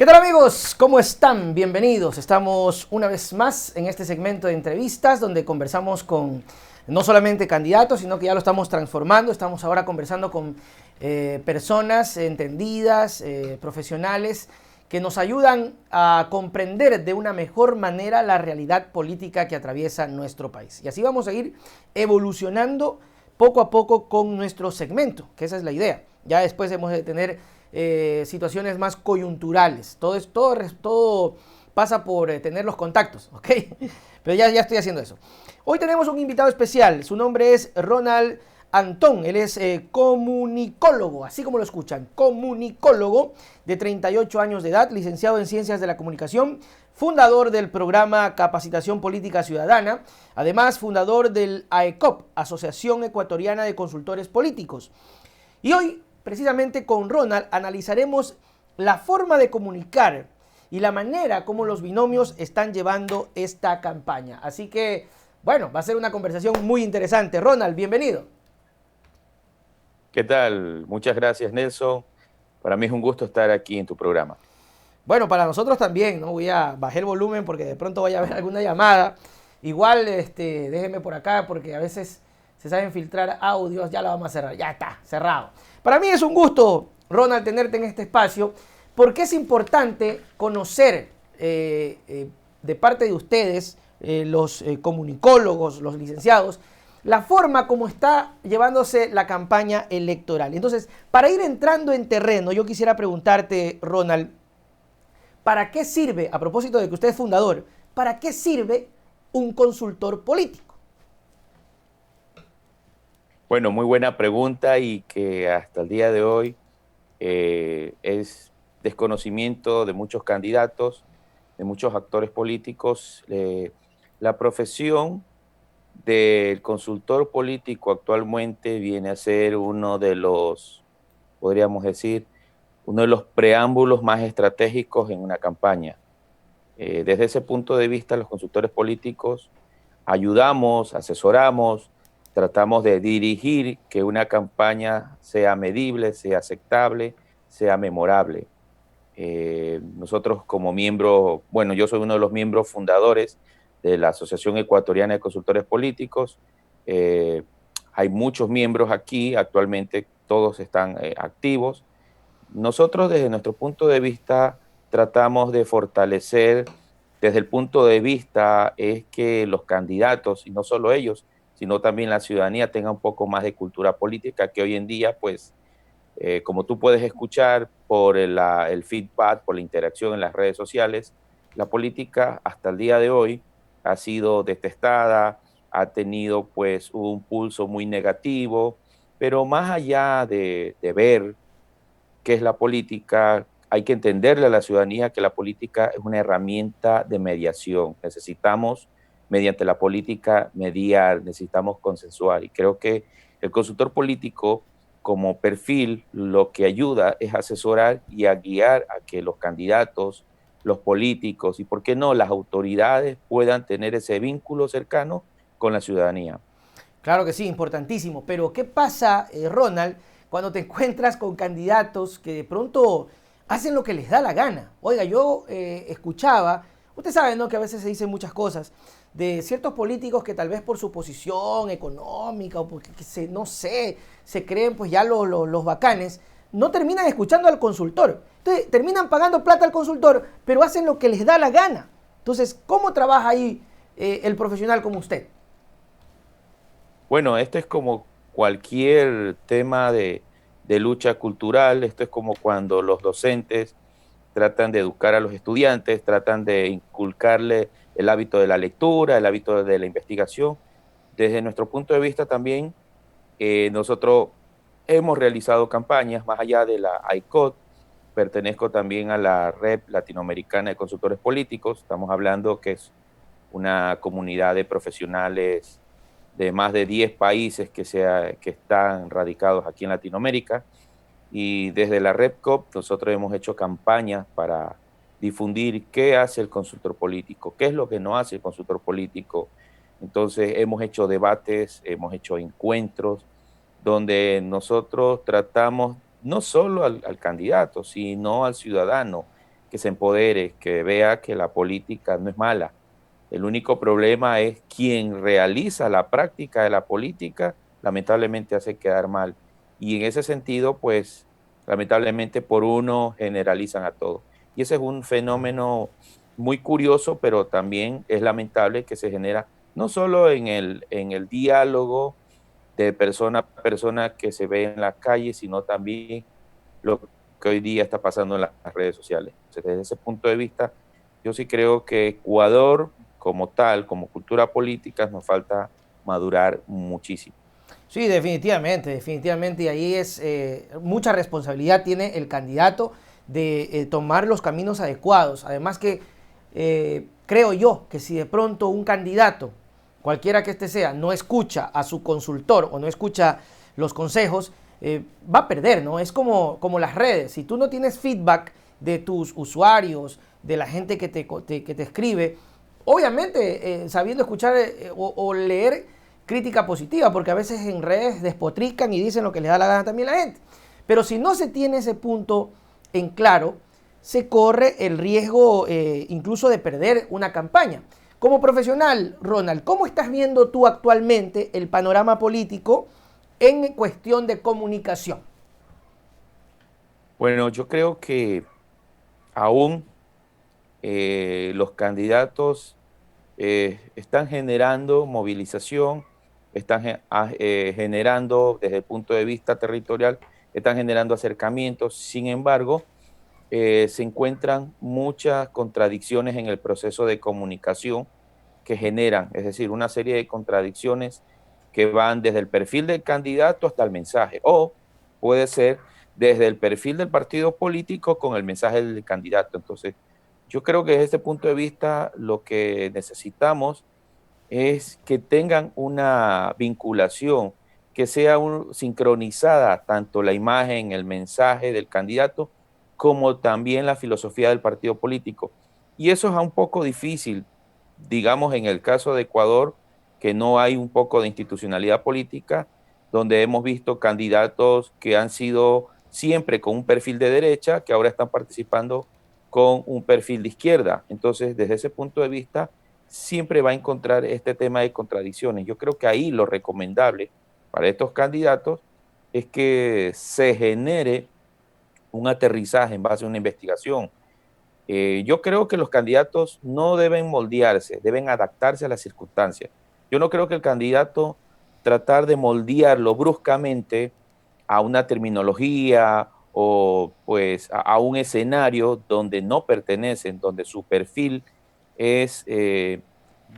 ¿Qué tal amigos? ¿Cómo están? Bienvenidos. Estamos una vez más en este segmento de entrevistas donde conversamos con no solamente candidatos, sino que ya lo estamos transformando. Estamos ahora conversando con personas entendidas, profesionales, que nos ayudan a comprender de una mejor manera la realidad política que atraviesa nuestro país. Y así vamos a ir evolucionando poco a poco con nuestro segmento, que esa es la idea. Ya después hemos de tener situaciones más coyunturales. Todo pasa por tener los contactos, ¿ok? Pero ya estoy haciendo eso. Hoy tenemos un invitado especial. Su nombre es Ronald Antón. Él es comunicólogo, así como lo escuchan. Comunicólogo de 38 años de edad, licenciado en Ciencias de la Comunicación, fundador del programa Capacitación Política Ciudadana, además fundador del AECOP, Asociación Ecuatoriana de Consultores Políticos. Y hoy, precisamente con Ronald, analizaremos la forma de comunicar y la manera como los binomios están llevando esta campaña. Así que, bueno, va a ser una conversación muy interesante. Ronald, bienvenido. ¿Qué tal? Muchas gracias, Nelson. Para mí es un gusto estar aquí en tu programa. Bueno, para nosotros también, ¿no? Voy a bajar el volumen porque de pronto vaya a haber alguna llamada. Igual, déjeme por acá porque a veces se saben filtrar audios. Ya la vamos a cerrar. Ya está, cerrado. Para mí es un gusto, Ronald, tenerte en este espacio porque es importante conocer de parte de ustedes, los comunicólogos, los licenciados, la forma como está llevándose la campaña electoral. Entonces, para ir entrando en terreno, yo quisiera preguntarte, Ronald, ¿para qué sirve, a propósito de que usted es fundador, para qué sirve un consultor político? Bueno, muy buena pregunta y que hasta el día de hoy es desconocimiento de muchos candidatos, de muchos actores políticos. La profesión del consultor político actualmente viene a ser uno de los, podríamos decir, uno de los preámbulos más estratégicos en una campaña. Desde ese punto de vista, los consultores políticos ayudamos, asesoramos, tratamos de dirigir que una campaña sea medible, sea aceptable, sea memorable. Nosotros como miembro, bueno, yo soy uno de los miembros fundadores de la Asociación Ecuatoriana de Consultores Políticos. Eh, Hay muchos miembros aquí, actualmente todos están activos. Nosotros desde nuestro punto de vista tratamos de fortalecer desde el punto de vista es que los candidatos, y no solo ellos, sino también la ciudadanía tenga un poco más de cultura política que hoy en día, pues, como tú puedes escuchar por el feedback, por la interacción en las redes sociales, la política hasta el día de hoy ha sido detestada, ha tenido pues un pulso muy negativo, pero más allá de ver qué es la política, hay que entenderle a la ciudadanía que la política es una herramienta de mediación. Necesitamos, mediante la política, mediar, necesitamos consensuar. Y creo que el consultor político, como perfil, lo que ayuda es asesorar y a guiar a que los candidatos, los políticos y, ¿por qué no?, las autoridades puedan tener ese vínculo cercano con la ciudadanía. Claro que sí, importantísimo. Pero ¿qué pasa, Ronald, cuando te encuentras con candidatos que de pronto hacen lo que les da la gana? Oiga, yo escuchaba, usted sabe, ¿no?, que a veces se dicen muchas cosas de ciertos políticos que tal vez por su posición económica o porque no sé, se creen pues ya los bacanes, no terminan escuchando al consultor. Entonces terminan pagando plata al consultor, pero hacen lo que les da la gana. Entonces, ¿cómo trabaja ahí el profesional como usted? Bueno, esto es como cualquier tema de lucha cultural, esto es como cuando los docentes tratan de educar a los estudiantes, tratan de inculcarle el hábito de la lectura, el hábito de la investigación. Desde nuestro punto de vista también, nosotros hemos realizado campañas más allá de la ICOT, pertenezco también a la Red Latinoamericana de Consultores Políticos, estamos hablando que es una comunidad de profesionales de más de 10 países que están radicados aquí en Latinoamérica. Y desde la RedCop nosotros hemos hecho campañas para difundir qué hace el consultor político, qué es lo que no hace el consultor político. Entonces hemos hecho debates, hemos hecho encuentros donde nosotros tratamos no solo al candidato, sino al ciudadano, que se empodere, que vea que la política no es mala. El único problema es quien realiza la práctica de la política, lamentablemente hace quedar mal. Y en ese sentido, pues, lamentablemente por uno generalizan a todos. Y ese es un fenómeno muy curioso, pero también es lamentable que se genera no solo en el diálogo de persona a persona que se ve en la calle, sino también lo que hoy día está pasando en las redes sociales. Entonces, desde ese punto de vista, yo sí creo que Ecuador como tal, como cultura política, nos falta madurar muchísimo. Sí, definitivamente, definitivamente. Y ahí es mucha responsabilidad tiene el candidato de tomar los caminos adecuados. Además que creo yo que si de pronto un candidato, cualquiera que este sea, no escucha a su consultor o no escucha los consejos, va a perder, ¿no? Es como las redes. Si tú no tienes feedback de tus usuarios, de la gente que te escribe, obviamente sabiendo escuchar o leer crítica positiva, porque a veces en redes despotrican y dicen lo que les da la gana también a la gente. Pero si no se tiene ese punto en claro, se corre el riesgo incluso de perder una campaña. Como profesional, Ronald, ¿cómo estás viendo tú actualmente el panorama político en cuestión de comunicación? Bueno, yo creo que aún los candidatos están generando movilización, están generando desde el punto de vista territorial, están generando acercamientos. Sin embargo, se encuentran muchas contradicciones en el proceso de comunicación que generan, es decir, una serie de contradicciones que van desde el perfil del candidato hasta el mensaje, o puede ser desde el perfil del partido político con el mensaje del candidato. Entonces, yo creo que desde este punto de vista lo que necesitamos es que tengan una vinculación, que sea sincronizada tanto la imagen, el mensaje del candidato, como también la filosofía del partido político. Y eso es un poco difícil, digamos, en el caso de Ecuador, que no hay un poco de institucionalidad política, donde hemos visto candidatos que han sido siempre con un perfil de derecha, que ahora están participando con un perfil de izquierda. Entonces, desde ese punto de vista, siempre va a encontrar este tema de contradicciones. Yo creo que ahí lo recomendable para estos candidatos es que se genere un aterrizaje en base a una investigación. Yo creo que los candidatos no deben moldearse, deben adaptarse a las circunstancias. Yo no creo que el candidato tratar de moldearlo bruscamente a una terminología o pues a un escenario donde no pertenecen, donde su perfil es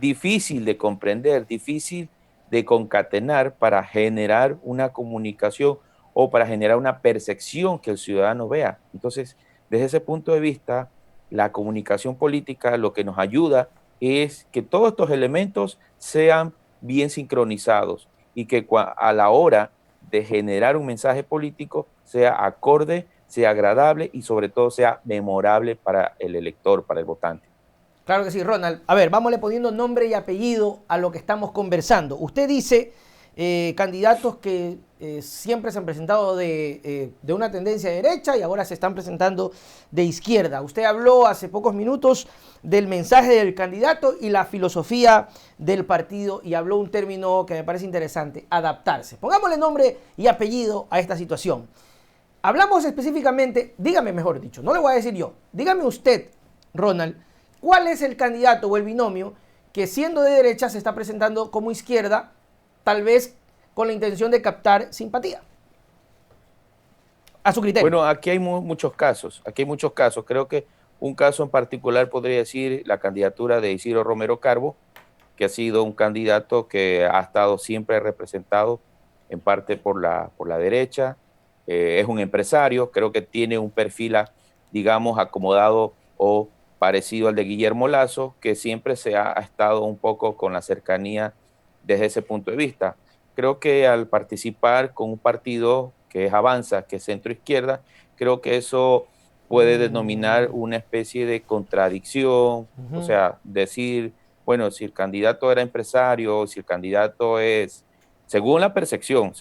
difícil de comprender, difícil de concatenar para generar una comunicación o para generar una percepción que el ciudadano vea. Entonces, desde ese punto de vista, la comunicación política lo que nos ayuda es que todos estos elementos sean bien sincronizados y que a la hora de generar un mensaje político sea acorde, sea agradable y sobre todo sea memorable para el elector, para el votante. Claro que sí, Ronald. A ver, vámosle poniendo nombre y apellido a lo que estamos conversando. Usted dice candidatos que siempre se han presentado de una tendencia derecha y ahora se están presentando de izquierda. Usted habló hace pocos minutos del mensaje del candidato y la filosofía del partido y habló un término que me parece interesante, adaptarse. Pongámosle nombre y apellido a esta situación. Hablamos específicamente, dígame mejor dicho, no le voy a decir yo, dígame usted, Ronald, ¿cuál es el candidato o el binomio que siendo de derecha se está presentando como izquierda, tal vez con la intención de captar simpatía? A su criterio. Bueno, aquí hay muchos casos, aquí hay muchos casos. Creo que un caso en particular podría decir la candidatura de Isidro Romero Carbo, que ha sido un candidato que ha estado siempre representado en parte por la derecha. Es un empresario, creo que tiene un perfil, digamos, acomodado o parecido al de Guillermo Lazo, que siempre se ha estado un poco con la cercanía desde ese punto de vista. Creo que al participar con un partido que es Avanza, que es centro izquierda, creo que eso puede denominar una especie de contradicción, o sea, decir, bueno, si el candidato era empresario, si el candidato es, según la percepción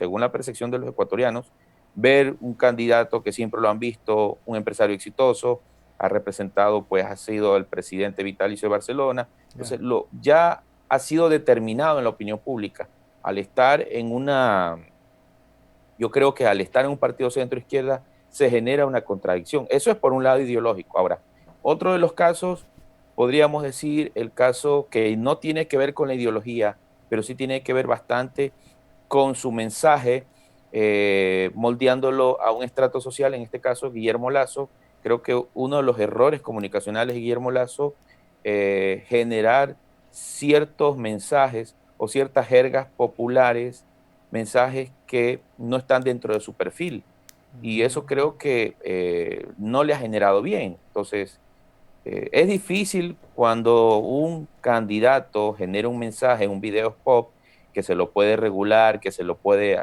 de los ecuatorianos, ver un candidato que siempre lo han visto, un empresario exitoso, ha representado, pues ha sido el presidente vitalicio de Barcelona. Entonces, Ya. ya ha sido determinado en la opinión pública. Al estar en yo creo que al estar en un partido centro-izquierda se genera una contradicción. Eso es por un lado ideológico. Ahora, otro de los casos, podríamos decir el caso que no tiene que ver con la ideología, pero sí tiene que ver bastante con su mensaje, moldeándolo a un estrato social, en este caso Guillermo Lasso. Creo que uno de los errores comunicacionales de Guillermo Lasso, generar ciertos mensajes o ciertas jergas populares, mensajes que no están dentro de su perfil. Y eso creo que no le ha generado bien. Entonces, es difícil cuando un candidato genera un mensaje, un video pop, que se lo puede regular, que se lo puede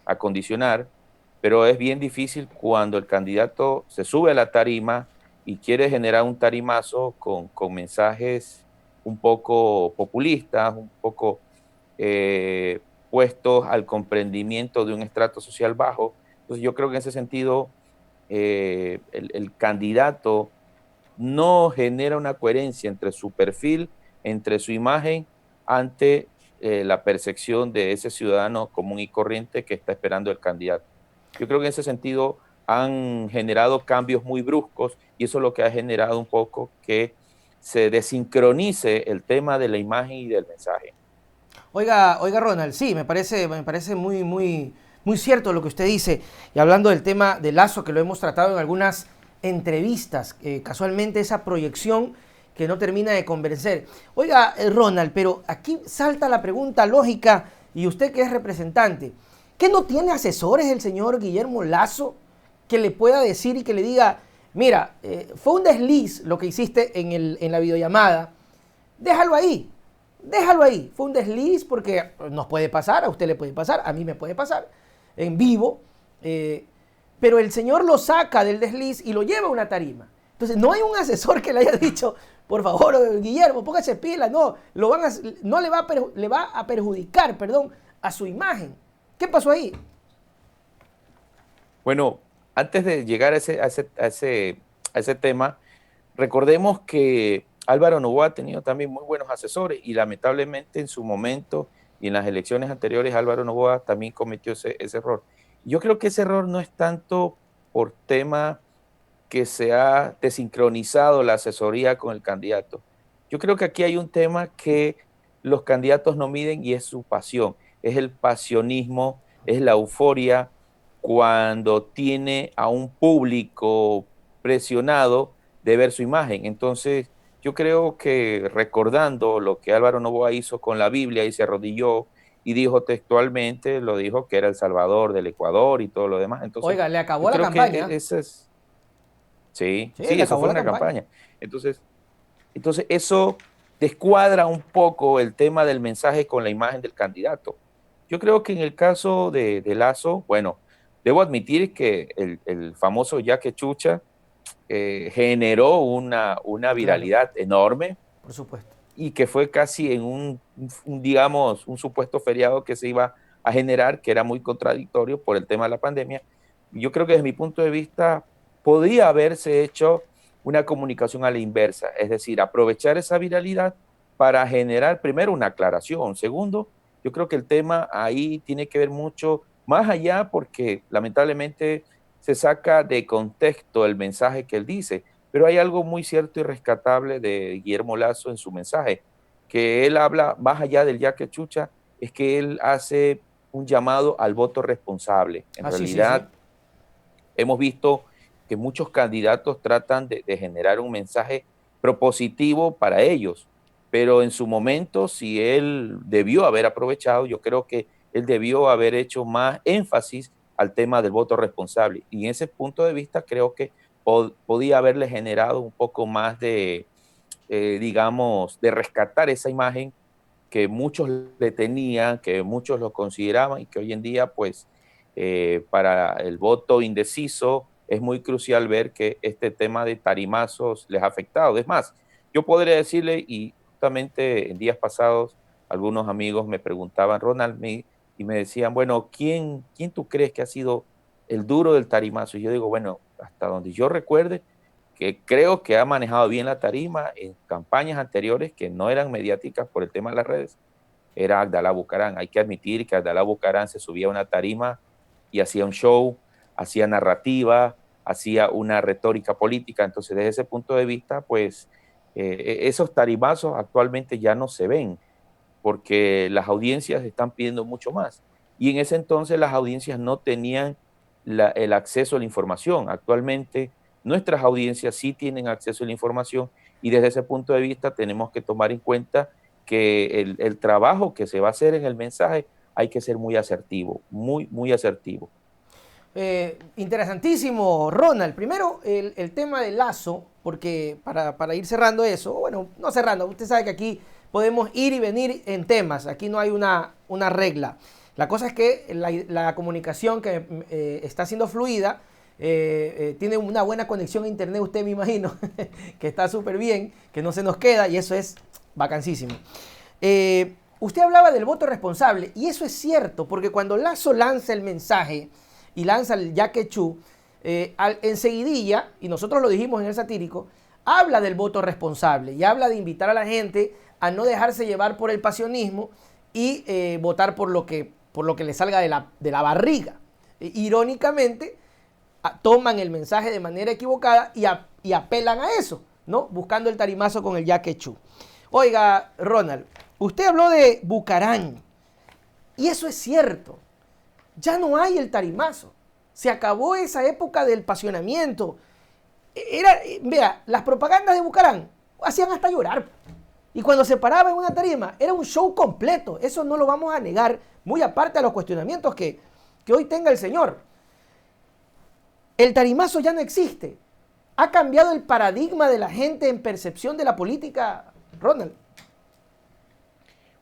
acondicionar, pero es bien difícil cuando el candidato se sube a la tarima y quiere generar un tarimazo con mensajes un poco populistas, un poco eh, puestos al comprendimiento de un estrato social bajo. Entonces yo creo que en ese sentido el candidato no genera una coherencia entre su perfil, entre su imagen, ante la percepción de ese ciudadano común y corriente que está esperando el candidato. Yo creo que en ese sentido han generado cambios muy bruscos y eso es lo que ha generado un poco que se desincronice el tema de la imagen y del mensaje. Oiga, Ronald, sí, me parece muy cierto lo que usted dice. Y hablando del tema de Lazo, que lo hemos tratado en algunas entrevistas, casualmente esa proyección que no termina de convencer. Oiga, Ronald, pero aquí salta la pregunta lógica, y usted que es representante, ¿qué no tiene asesores el señor Guillermo Lasso que le pueda decir y que le diga, mira, fue un desliz lo que hiciste en la videollamada, déjalo ahí? Déjalo ahí. Fue un desliz porque nos puede pasar, a usted le puede pasar, a mí me puede pasar en vivo. Pero el señor lo saca del desliz y lo lleva a una tarima. Entonces, no hay un asesor que le haya dicho, por favor, Guillermo, póngase pila. No, no le va a perjudicar, perdón, a su imagen. ¿Qué pasó ahí? Bueno, antes de llegar a ese tema, recordemos que Álvaro Noboa ha tenido también muy buenos asesores y lamentablemente en su momento y en las elecciones anteriores Álvaro Noboa también cometió ese error. Yo creo que ese error no es tanto por tema que se ha desincronizado la asesoría con el candidato. Yo creo que aquí hay un tema que los candidatos no miden y es su pasión, es el pasionismo, es la euforia cuando tiene a un público presionado de ver su imagen. Entonces, yo creo que recordando lo que Álvaro Noboa hizo con la Biblia y se arrodilló y dijo textualmente, lo dijo que era el Salvador del Ecuador y todo lo demás. Entonces, Oiga, le yo acabó la creo que campaña. ese es. Sí, Sí, sí, le eso acabó fue la una campaña. campaña. Entonces eso descuadra un poco el tema del mensaje con la imagen del candidato. Yo creo que en el caso de Lazo, bueno, debo admitir que el famoso Yaque Chucha generó una Claro, viralidad enorme por supuesto. y que fue casi en digamos, un supuesto feriado que se iba a generar, que era muy contradictorio por el tema de la pandemia. Yo creo que desde mi punto de vista podría haberse hecho una comunicación a la inversa, es decir, aprovechar esa viralidad para generar primero una aclaración. Segundo, yo creo que el tema ahí tiene que ver mucho más allá porque lamentablemente se saca de contexto el mensaje que él dice. Pero hay algo muy cierto y rescatable de Guillermo Lazo en su mensaje, que él habla más allá del ya que chucha, es que él hace un llamado al voto responsable. En Ah, sí, sí, sí. realidad, hemos visto que muchos candidatos tratan de generar un mensaje propositivo para ellos, pero en su momento, si él debió haber aprovechado, yo creo que él debió haber hecho más énfasis al tema del voto responsable. Y en ese punto de vista, creo que podía haberle generado un poco más de, digamos, de rescatar esa imagen que muchos le tenían, que muchos lo consideraban y que hoy en día, pues, para el voto indeciso es muy crucial ver que este tema de tarimazos les ha afectado. Es más, yo podría decirle, y justamente en días pasados algunos amigos me preguntaban, Ronald, y me decían, bueno, ¿quién tú crees que ha sido el duro del tarimazo? Y yo digo, bueno, hasta donde yo recuerde, que creo que ha manejado bien la tarima en campañas anteriores que no eran mediáticas por el tema de las redes, era Abdalá Bucaram. Hay que admitir que Abdalá Bucaram se subía a una tarima y hacía un show, hacía narrativa, hacía una retórica política. Entonces, desde ese punto de vista, pues esos tarimazos actualmente ya no se ven porque las audiencias están pidiendo mucho más. Y en ese entonces las audiencias no tenían el acceso a la información. Actualmente nuestras audiencias sí tienen acceso a la información y desde ese punto de vista tenemos que tomar en cuenta que el trabajo que se va a hacer en el mensaje hay que ser muy asertivo, muy asertivo. Interesantísimo, Ronald. Primero, el tema del Lazo, porque para ir cerrando eso, bueno, no cerrando, usted sabe que aquí podemos ir y venir en temas, aquí no hay una regla. La cosa es que la comunicación que está siendo fluida, tiene una buena conexión a internet, usted me imagino, que está súper bien, que no se nos queda y eso es vacancísimo. Usted hablaba del voto responsable y eso es cierto, porque cuando Lazo lanza el mensaje y lanza el Yaquechú, enseguidilla, y nosotros lo dijimos en el satírico, habla del voto responsable y habla de invitar a la gente a no dejarse llevar por el pasionismo y votar por lo que le salga de la barriga. Irónicamente, toman el mensaje de manera equivocada y apelan a eso, ¿no? Buscando el tarimazo con el Yaquechú. Oiga, Ronald, usted habló de Bucaram y eso es cierto. Ya no hay el tarimazo. Se acabó esa época del pasionamiento. Vea, las propagandas de Bucaram hacían hasta llorar. Y cuando se paraba en una tarima, era un show completo. Eso no lo vamos a negar, muy aparte de los cuestionamientos que hoy tenga el señor. El tarimazo ya no existe. ¿Ha cambiado el paradigma de la gente en percepción de la política, Ronald?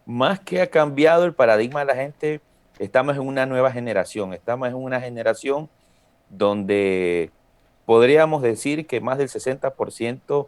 Más que ha cambiado el paradigma de la gente, estamos en una nueva generación. Estamos en una generación donde podríamos decir que más del 60%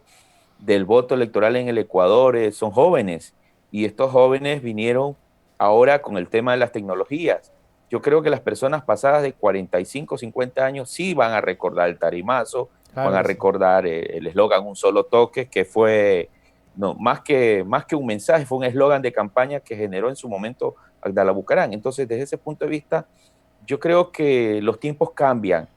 del voto electoral en el Ecuador son jóvenes. Y estos jóvenes vinieron ahora con el tema de las tecnologías. Yo creo que las personas pasadas de 45, 50 años sí van a recordar el tarimazo, Claro van a que sí. recordar el eslogan Un Solo Toque, que fue, no, más que un mensaje, fue un eslogan de campaña que generó en su momento Abdalá Bucaram. Entonces, desde ese punto de vista, yo creo que los tiempos cambian.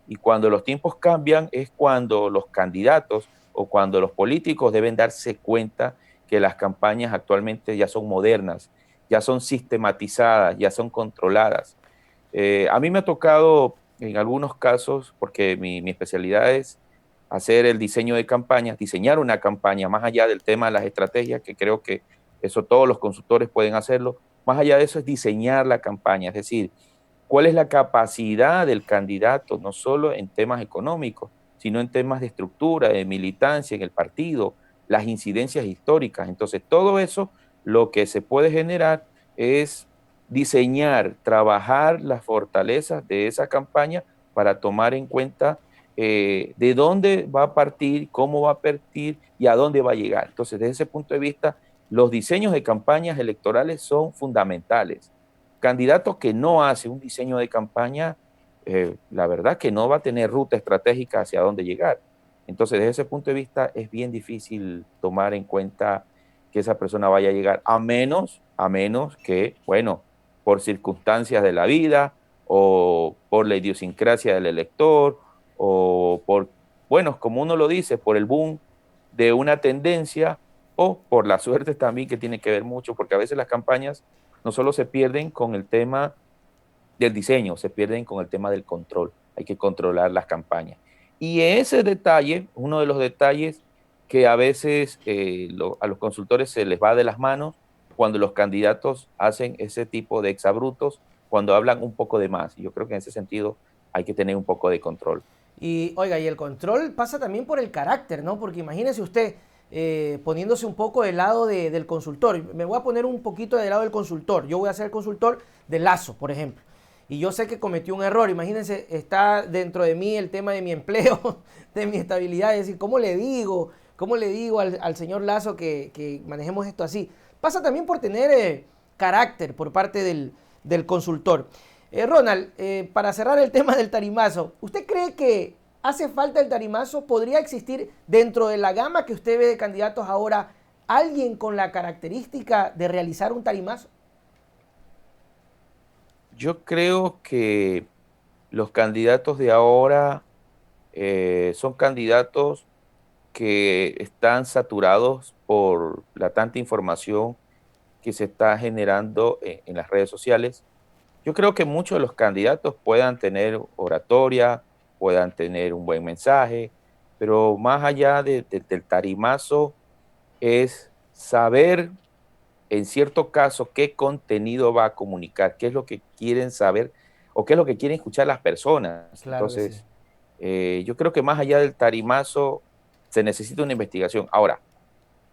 Y cuando los tiempos cambian es cuando los candidatos o cuando los políticos deben darse cuenta que las campañas actualmente ya son modernas, ya son sistematizadas, ya son controladas. A mí me ha tocado en algunos casos, porque mi especialidad es hacer el diseño de campañas, diseñar una campaña más allá del tema de las estrategias, que creo que eso todos los consultores pueden hacerlo, más allá de eso es diseñar la campaña, es decir, cuál es la capacidad del candidato, no solo en temas económicos, sino en temas de estructura, de militancia en el partido, las incidencias históricas. Entonces, todo eso lo que se puede generar es diseñar, trabajar las fortalezas de esa campaña para tomar en cuenta de dónde va a partir, cómo va a partir y a dónde va a llegar. Entonces, desde ese punto de vista, los diseños de campañas electorales son fundamentales. Candidato que no hace un diseño de campaña, la verdad que no va a tener ruta estratégica hacia dónde llegar. Entonces, desde ese punto de vista, es bien difícil tomar en cuenta que esa persona vaya a llegar, a menos que, bueno, por circunstancias de la vida o por la idiosincrasia del elector o por, bueno, como uno lo dice, por el boom de una tendencia o por la suerte también, que tiene que ver mucho, porque a veces las campañas no solo se pierden con el tema del diseño, se pierden con el tema del control. Hay que controlar las campañas. Y ese detalle, uno de los detalles que a veces a los consultores se les va de las manos cuando los candidatos hacen ese tipo de exabrutos, cuando hablan un poco de más. Y yo creo que en ese sentido hay que tener un poco de control. Y oiga, y el control pasa también por el carácter, ¿no? Porque imagínese usted poniéndose un poco del lado del consultor. Me voy a poner un poquito del lado del consultor. Yo voy a ser el consultor de Lazo, por ejemplo. Y yo sé que cometí un error. Imagínense, está dentro de mí el tema de mi empleo, de mi estabilidad. Es decir, ¿cómo le digo? ¿Cómo le digo al señor Lazo que manejemos esto así? Pasa también por tener carácter por parte del consultor. Ronald, para cerrar el tema del tarimazo, ¿usted cree que ¿Hace falta el tarimazo? ¿Podría existir dentro de la gama que usted ve de candidatos ahora alguien con la característica de realizar un tarimazo? Yo creo que los candidatos de ahora son candidatos que están saturados por la tanta información que se está generando en las redes sociales. Yo creo que muchos de los candidatos puedan tener oratoria, puedan tener un buen mensaje, pero más allá del tarimazo es saber en cierto caso qué contenido va a comunicar, qué es lo que quieren saber o qué es lo que quieren escuchar las personas. Claro que sí. Entonces, yo creo que más allá del tarimazo se necesita una investigación. Ahora,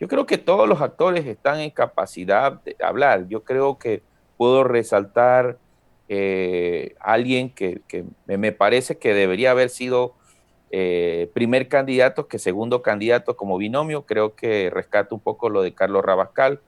yo creo que todos los actores están en capacidad de hablar. Yo creo que puedo resaltar alguien que me parece que debería haber sido primer candidato que segundo candidato como binomio. Creo que rescato un poco lo de Carlos Rabascal.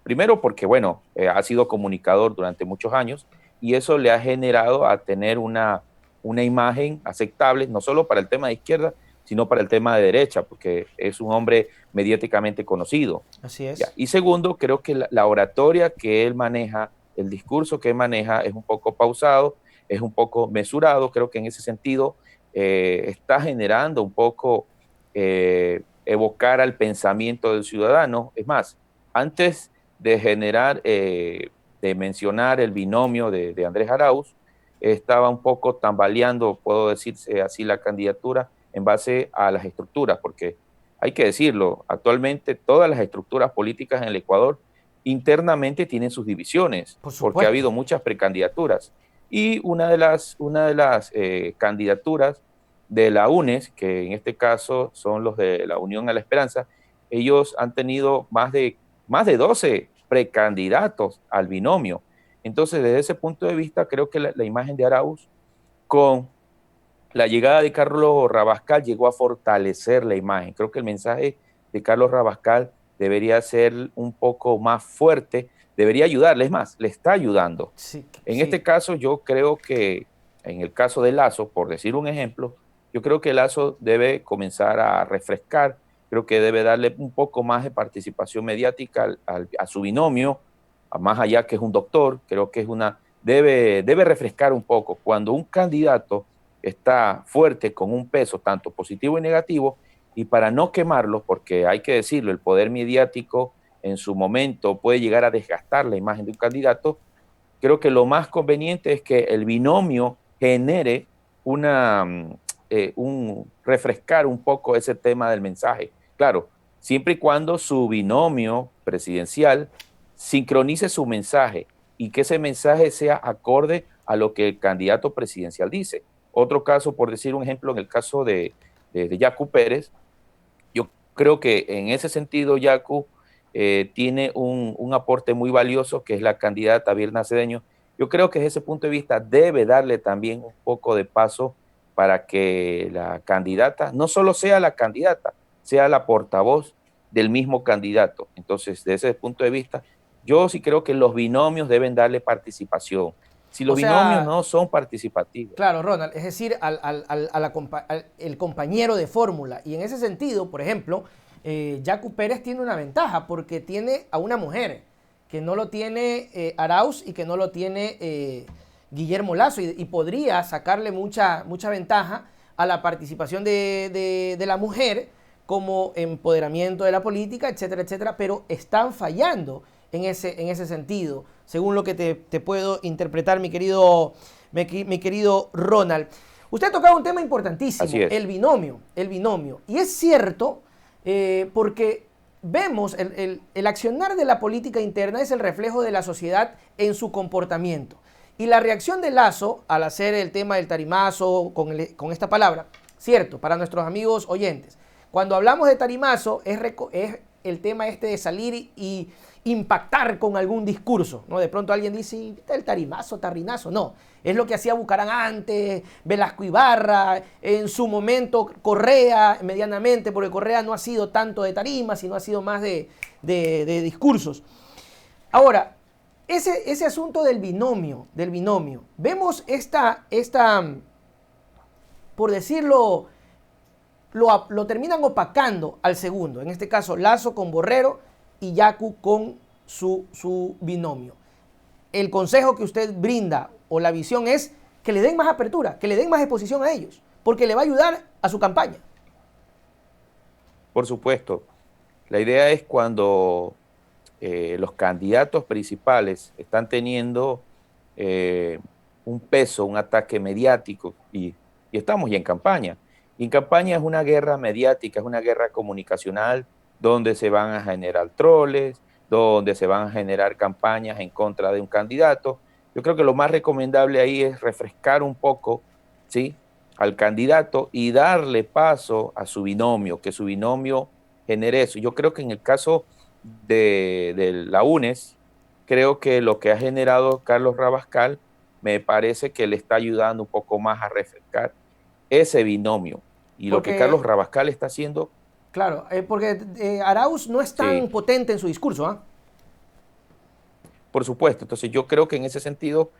Primero porque, bueno, ha sido comunicador durante muchos años y eso le ha generado a tener una imagen aceptable, no solo para el tema de izquierda, sino para el tema de derecha, porque es un hombre mediáticamente conocido. Así es. ¿Ya? Y segundo, creo que la oratoria que él maneja, el discurso que él maneja es un poco pausado, es un poco mesurado. Creo que en ese sentido está generando un poco evocar al pensamiento del ciudadano. Es más, antes de generar, de mencionar el binomio de Andrés Arauz, estaba un poco tambaleando, puedo decirse así, la candidatura en base a las estructuras, porque hay que decirlo, actualmente todas las estructuras políticas en el Ecuador internamente tienen sus divisiones, Por porque ha supuesto. habido muchas precandidaturas. Y una de las candidaturas de la UNES, que en este caso son los de la Unión a la Esperanza, ellos han tenido más de 12 precandidatos al binomio. Entonces, desde ese punto de vista, creo que la imagen de Arauz con la llegada de Carlos Rabascal llegó a fortalecer la imagen. Creo que el mensaje de Carlos Rabascal debería ser un poco más fuerte, debería ayudarle, es más, le está ayudando. Sí, En sí. este caso, yo creo que, en el caso de Lazo, por decir un ejemplo, yo creo que Lazo debe comenzar a refrescar, creo que debe darle un poco más de participación mediática a su binomio, a más allá que es un doctor, creo que debe refrescar un poco. Cuando un candidato está fuerte con un peso tanto positivo y negativo, y para no quemarlo, porque hay que decirlo, el poder mediático en su momento puede llegar a desgastar la imagen de un candidato, creo que lo más conveniente es que el binomio genere un refrescar un poco ese tema del mensaje. Claro, siempre y cuando su binomio presidencial sincronice su mensaje y que ese mensaje sea acorde a lo que el candidato presidencial dice. Otro caso, por decir un ejemplo, en el caso de Yacu Pérez, yo creo que en ese sentido Yacu tiene un aporte muy valioso, que es la candidata Virna Cedeño. Yo creo que desde ese punto de vista debe darle también un poco de paso para que la candidata no solo sea la candidata, sea la portavoz del mismo candidato. Entonces, desde ese punto de vista, yo sí creo que los binomios deben darle participación. Si O los binomios sea, no son participativos. claro, Ronald, es decir, el compañero de fórmula. Y en ese sentido, por ejemplo, Yacu Pérez tiene una ventaja porque tiene a una mujer que no lo tiene Arauz y que no lo tiene Guillermo Lazo y podría sacarle mucha ventaja a la participación de la mujer como empoderamiento de la política, etcétera, etcétera, pero están fallando en ese sentido, según lo que te puedo interpretar, mi querido Ronald. Usted ha tocado un tema importantísimo, Así es. el binomio. Y es cierto, porque vemos el accionar de la política interna es el reflejo de la sociedad en su comportamiento. Y la reacción de Lazo al hacer el tema del tarimazo con esta palabra, cierto, para nuestros amigos oyentes, cuando hablamos de tarimazo es el tema este de salir y impactar con algún discurso, ¿no? De pronto alguien dice, el tarimazo, tarrinazo, no, es lo que hacía Bucarán antes, Velasco Ibarra, en su momento Correa, medianamente, porque Correa no ha sido tanto de tarima, sino ha sido más de discursos. Ahora, ese asunto del binomio, vemos por decirlo, lo terminan opacando al segundo. En este caso, Lasso con Borrero y Yacu con su binomio. El consejo que usted brinda o la visión es que le den más apertura, que le den más exposición a ellos, porque le va a ayudar a su campaña. Por supuesto. La idea es cuando los candidatos principales están teniendo un peso, un ataque mediático, y estamos ya en campaña. Y en campaña es una guerra mediática, es una guerra comunicacional, donde se van a generar troles, donde se van a generar campañas en contra de un candidato. Yo creo que lo más recomendable ahí es refrescar un poco, ¿sí?, al candidato y darle paso a su binomio, que su binomio genere eso. Yo creo que en el caso de la UNES, creo que lo que ha generado Carlos Rabascal me parece que le está ayudando un poco más a refrescar ese binomio. Y lo que Carlos Rabascal está haciendo... Claro, porque Arauz no es tan potente en su discurso, ¿ah? Por supuesto. Entonces yo creo que en ese sentido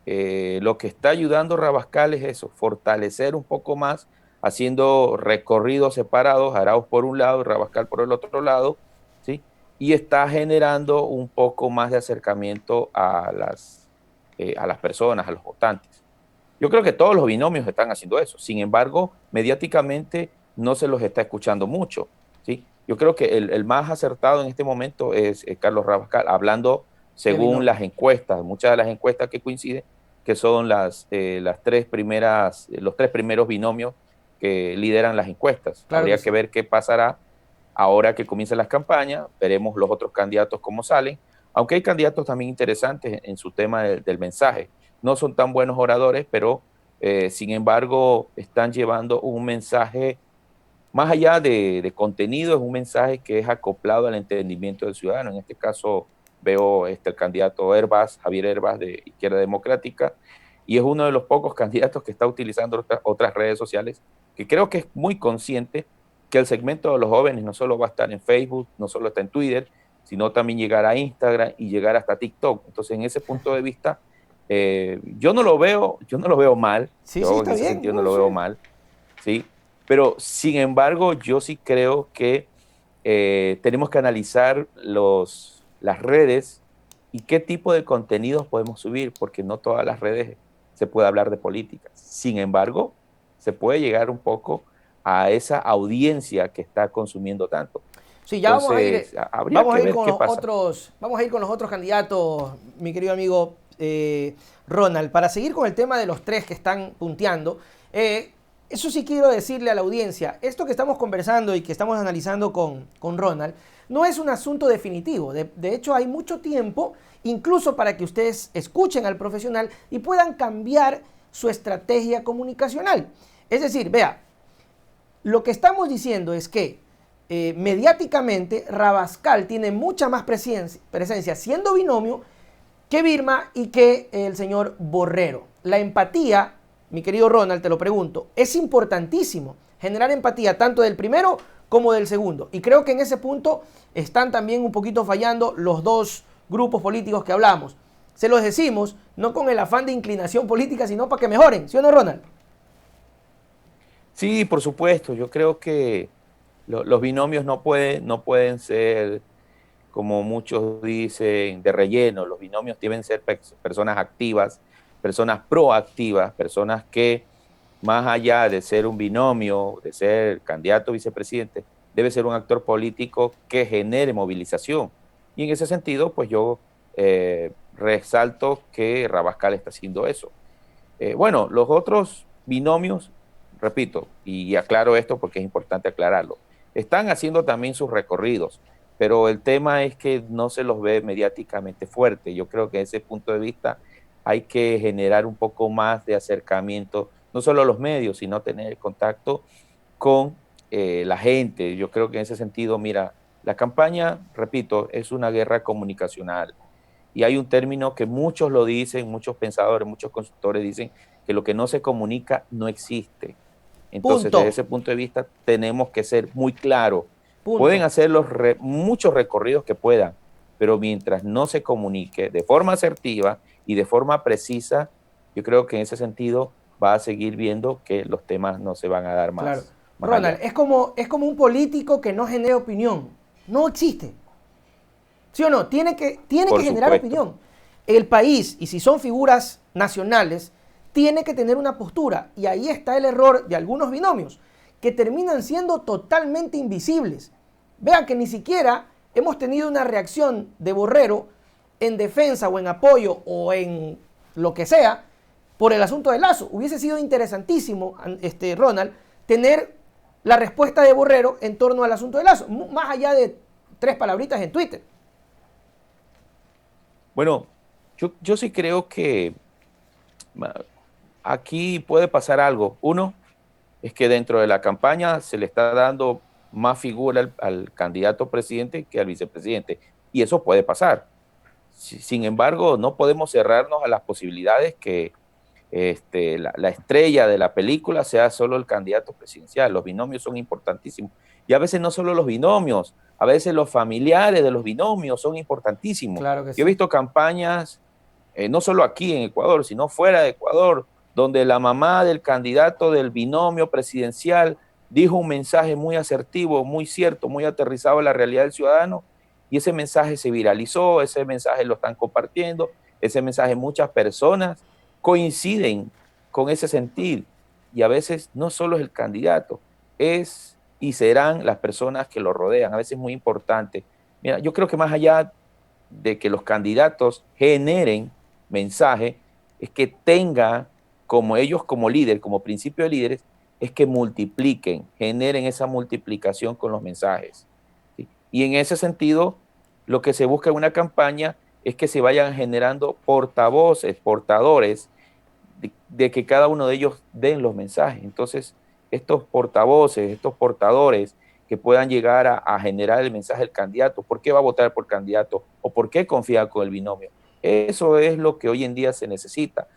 lo que está ayudando Rabascal es eso, fortalecer un poco más, haciendo recorridos separados, Arauz por un lado y Rabascal por el otro lado, ¿sí? Y está generando un poco más de acercamiento a las personas, a los votantes. Yo creo que todos los binomios están haciendo eso. Sin embargo, mediáticamente no se los está escuchando mucho, ¿sí? Yo creo que el más acertado en este momento es Carlos Rabascal, hablando según las encuestas, muchas de las encuestas que coinciden, que son los tres primeros binomios que lideran las encuestas. Claro. Habría que ver qué pasará ahora que comiencen las campañas, veremos los otros candidatos cómo salen, aunque hay candidatos también interesantes en su tema del mensaje. No son tan buenos oradores, pero sin embargo están llevando un mensaje más allá de contenido, es un mensaje que es acoplado al entendimiento del ciudadano. En este caso veo el candidato Javier Herbas de Izquierda Democrática, y es uno de los pocos candidatos que está utilizando otras redes sociales, que creo que es muy consciente que el segmento de los jóvenes no solo va a estar en Facebook, no solo está en Twitter, sino también llegar a Instagram y llegar hasta TikTok. Entonces, en ese punto de vista, yo no lo veo mal. Sí, yo sí, en está ese bien. sentido no lo veo mal, ¿sí? Pero, sin embargo, yo sí creo que tenemos que analizar las redes y qué tipo de contenidos podemos subir, porque no todas las redes se puede hablar de política. Sin embargo, se puede llegar un poco a esa audiencia que está consumiendo tanto. Sí, ya entonces, vamos a ir con los otros candidatos, mi querido amigo Ronald, para seguir con el tema de los tres que están punteando. Eso sí quiero decirle a la audiencia, esto que estamos conversando y que estamos analizando con Ronald, no es un asunto definitivo. De hecho, hay mucho tiempo, incluso para que ustedes escuchen al profesional y puedan cambiar su estrategia comunicacional. Es decir, vea, lo que estamos diciendo es que mediáticamente Rabascal tiene mucha más presencia siendo binomio que Birma y que el señor Borrero. La empatía, mi querido Ronald, te lo pregunto, es importantísimo generar empatía tanto del primero como del segundo. Y creo que en ese punto están también un poquito fallando los dos grupos políticos que hablamos. Se los decimos no con el afán de inclinación política, sino para que mejoren, ¿sí o no, Ronald? Sí, por supuesto. Yo creo que los binomios no pueden ser, como muchos dicen, de relleno. Los binomios deben ser personas activas, personas proactivas, personas que, más allá de ser un binomio, de ser candidato a vicepresidente, debe ser un actor político que genere movilización. Y en ese sentido, pues yo resalto que Rabascal está haciendo eso. Bueno, los otros binomios, repito, y aclaro esto porque es importante aclararlo, están haciendo también sus recorridos, pero el tema es que no se los ve mediáticamente fuerte. Yo creo que desde ese punto de vista hay que generar un poco más de acercamiento, no solo a los medios, sino tener contacto con la gente. Yo creo que en ese sentido, mira, la campaña, repito, es una guerra comunicacional. Y hay un término que muchos lo dicen, muchos pensadores, muchos consultores dicen que lo que no se comunica no existe. Entonces, desde ese punto de vista, tenemos que ser muy claros. Pueden hacer muchos recorridos que puedan, pero mientras no se comunique de forma asertiva y de forma precisa, yo creo que en ese sentido va a seguir viendo que los temas no se van a dar más. Claro. más Ronald, allá. es como un político que no genera opinión. No existe. ¿Sí o no? Tiene que Por generar supuesto. opinión. El país, y si son figuras nacionales, tiene que tener una postura. Y ahí está el error de algunos binomios, que terminan siendo totalmente invisibles. Vean que ni siquiera hemos tenido una reacción de Borrero en defensa o en apoyo o en lo que sea por el asunto de Lazo. Hubiese sido interesantísimo, Ronald, tener la respuesta de Borrero en torno al asunto de Lazo, más allá de 3 palabritas en Twitter. Bueno, yo sí creo que aquí puede pasar algo. Uno es que dentro de la campaña se le está dando más figura al candidato presidente que al vicepresidente. Y eso puede pasar. Sin embargo, no podemos cerrarnos a las posibilidades que la estrella de la película sea solo el candidato presidencial. Los binomios son importantísimos. Y a veces no solo los binomios, a veces los familiares de los binomios son importantísimos. Claro que Yo he sí. visto campañas, no solo aquí en Ecuador, sino fuera de Ecuador, donde la mamá del candidato del binomio presidencial dijo un mensaje muy asertivo, muy cierto, muy aterrizado a la realidad del ciudadano, y ese mensaje se viralizó, ese mensaje lo están compartiendo, ese mensaje muchas personas coinciden con ese sentir, y a veces no solo es el candidato, es y serán las personas que lo rodean, a veces es muy importante. Mira, yo creo que más allá de que los candidatos generen mensaje, es que tenga como ellos como líder, como principio de líderes, es que multipliquen, generen esa multiplicación con los mensajes. ¿Sí? Y en ese sentido, lo que se busca en una campaña es que se vayan generando portavoces, portadores, de que cada uno de ellos den los mensajes. Entonces, estos portavoces, estos portadores que puedan llegar a generar el mensaje del candidato, ¿por qué va a votar por candidato? ¿O por qué confía con el binomio? Eso es lo que hoy en día se necesita.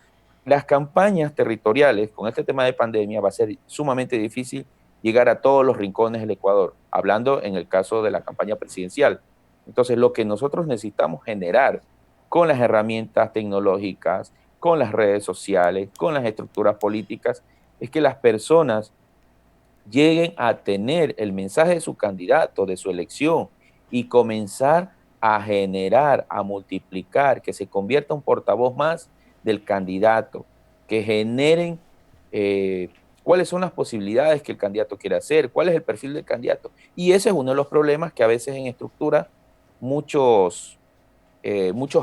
Las campañas territoriales con este tema de pandemia va a ser sumamente difícil llegar a todos los rincones del Ecuador, hablando en el caso de la campaña presidencial. Entonces, lo que nosotros necesitamos generar con las herramientas tecnológicas, con las redes sociales, con las estructuras políticas, es que las personas lleguen a tener el mensaje de su candidato, de su elección, y comenzar a generar, a multiplicar, que se convierta un portavoz más del candidato, que generen cuáles son las posibilidades que el candidato quiere hacer, cuál es el perfil del candidato. Y ese es uno de los problemas que a veces en estructura muchos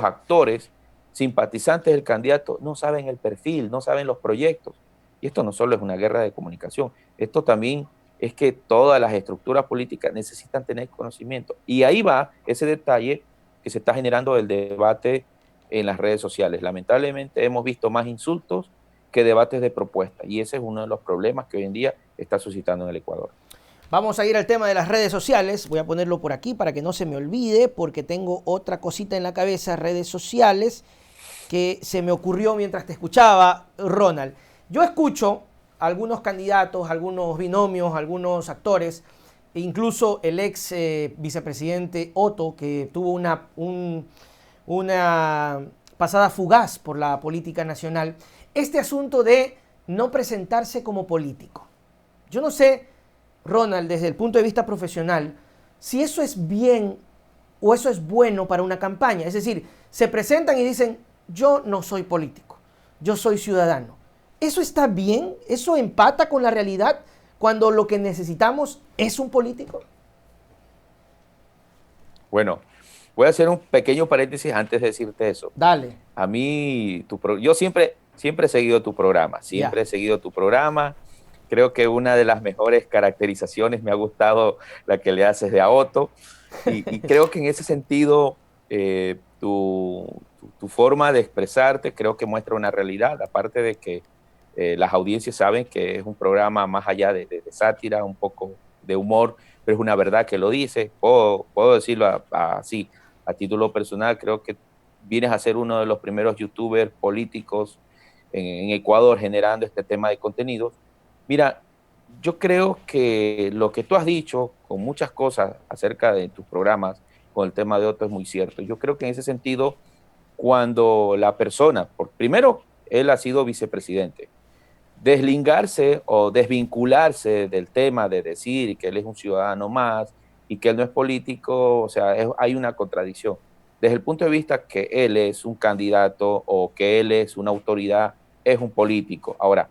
actores, simpatizantes del candidato, no saben el perfil, no saben los proyectos. Y esto no solo es una guerra de comunicación, esto también es que todas las estructuras políticas necesitan tener conocimiento. Y ahí va ese detalle que se está generando del debate en las redes sociales. Lamentablemente hemos visto más insultos que debates de propuestas, y ese es uno de los problemas que hoy en día está suscitando en el Ecuador. Vamos a ir al tema de las redes sociales. Voy a ponerlo por aquí para que no se me olvide, porque tengo otra cosita en la cabeza, redes sociales, que se me ocurrió mientras te escuchaba, Ronald. Yo escucho a algunos candidatos, algunos binomios, algunos actores, e incluso el ex vicepresidente Otto, que tuvo una pasada fugaz por la política nacional, este asunto de no presentarse como político. Yo no sé, Ronald, desde el punto de vista profesional, si eso es bien o eso es bueno para una campaña. Es decir, se presentan y dicen, yo no soy político, yo soy ciudadano. ¿Eso está bien? ¿Eso empata con la realidad cuando lo que necesitamos es un político? Bueno, voy a hacer un pequeño paréntesis antes de decirte eso. Dale. A mí, yo siempre he seguido tu programa, Ya. siempre he seguido tu programa. Creo que una de las mejores caracterizaciones me ha gustado la que le haces de a Otto. Y creo que en ese sentido, tu forma de expresarte creo que muestra una realidad, aparte de que las audiencias saben que es un programa más allá de sátira, un poco de humor, pero es una verdad que lo dice. Puedo decirlo así, a título personal, creo que vienes a ser uno de los primeros youtubers políticos en Ecuador generando este tema de contenidos. Mira, yo creo que lo que tú has dicho con muchas cosas acerca de tus programas con el tema de Otto es muy cierto. Yo creo que en ese sentido, cuando la persona, primero, él ha sido vicepresidente, deslingarse o desvincularse del tema de decir que él es un ciudadano más y que él no es político, o sea, hay una contradicción. Desde el punto de vista que él es un candidato o que él es una autoridad, es un político. Ahora,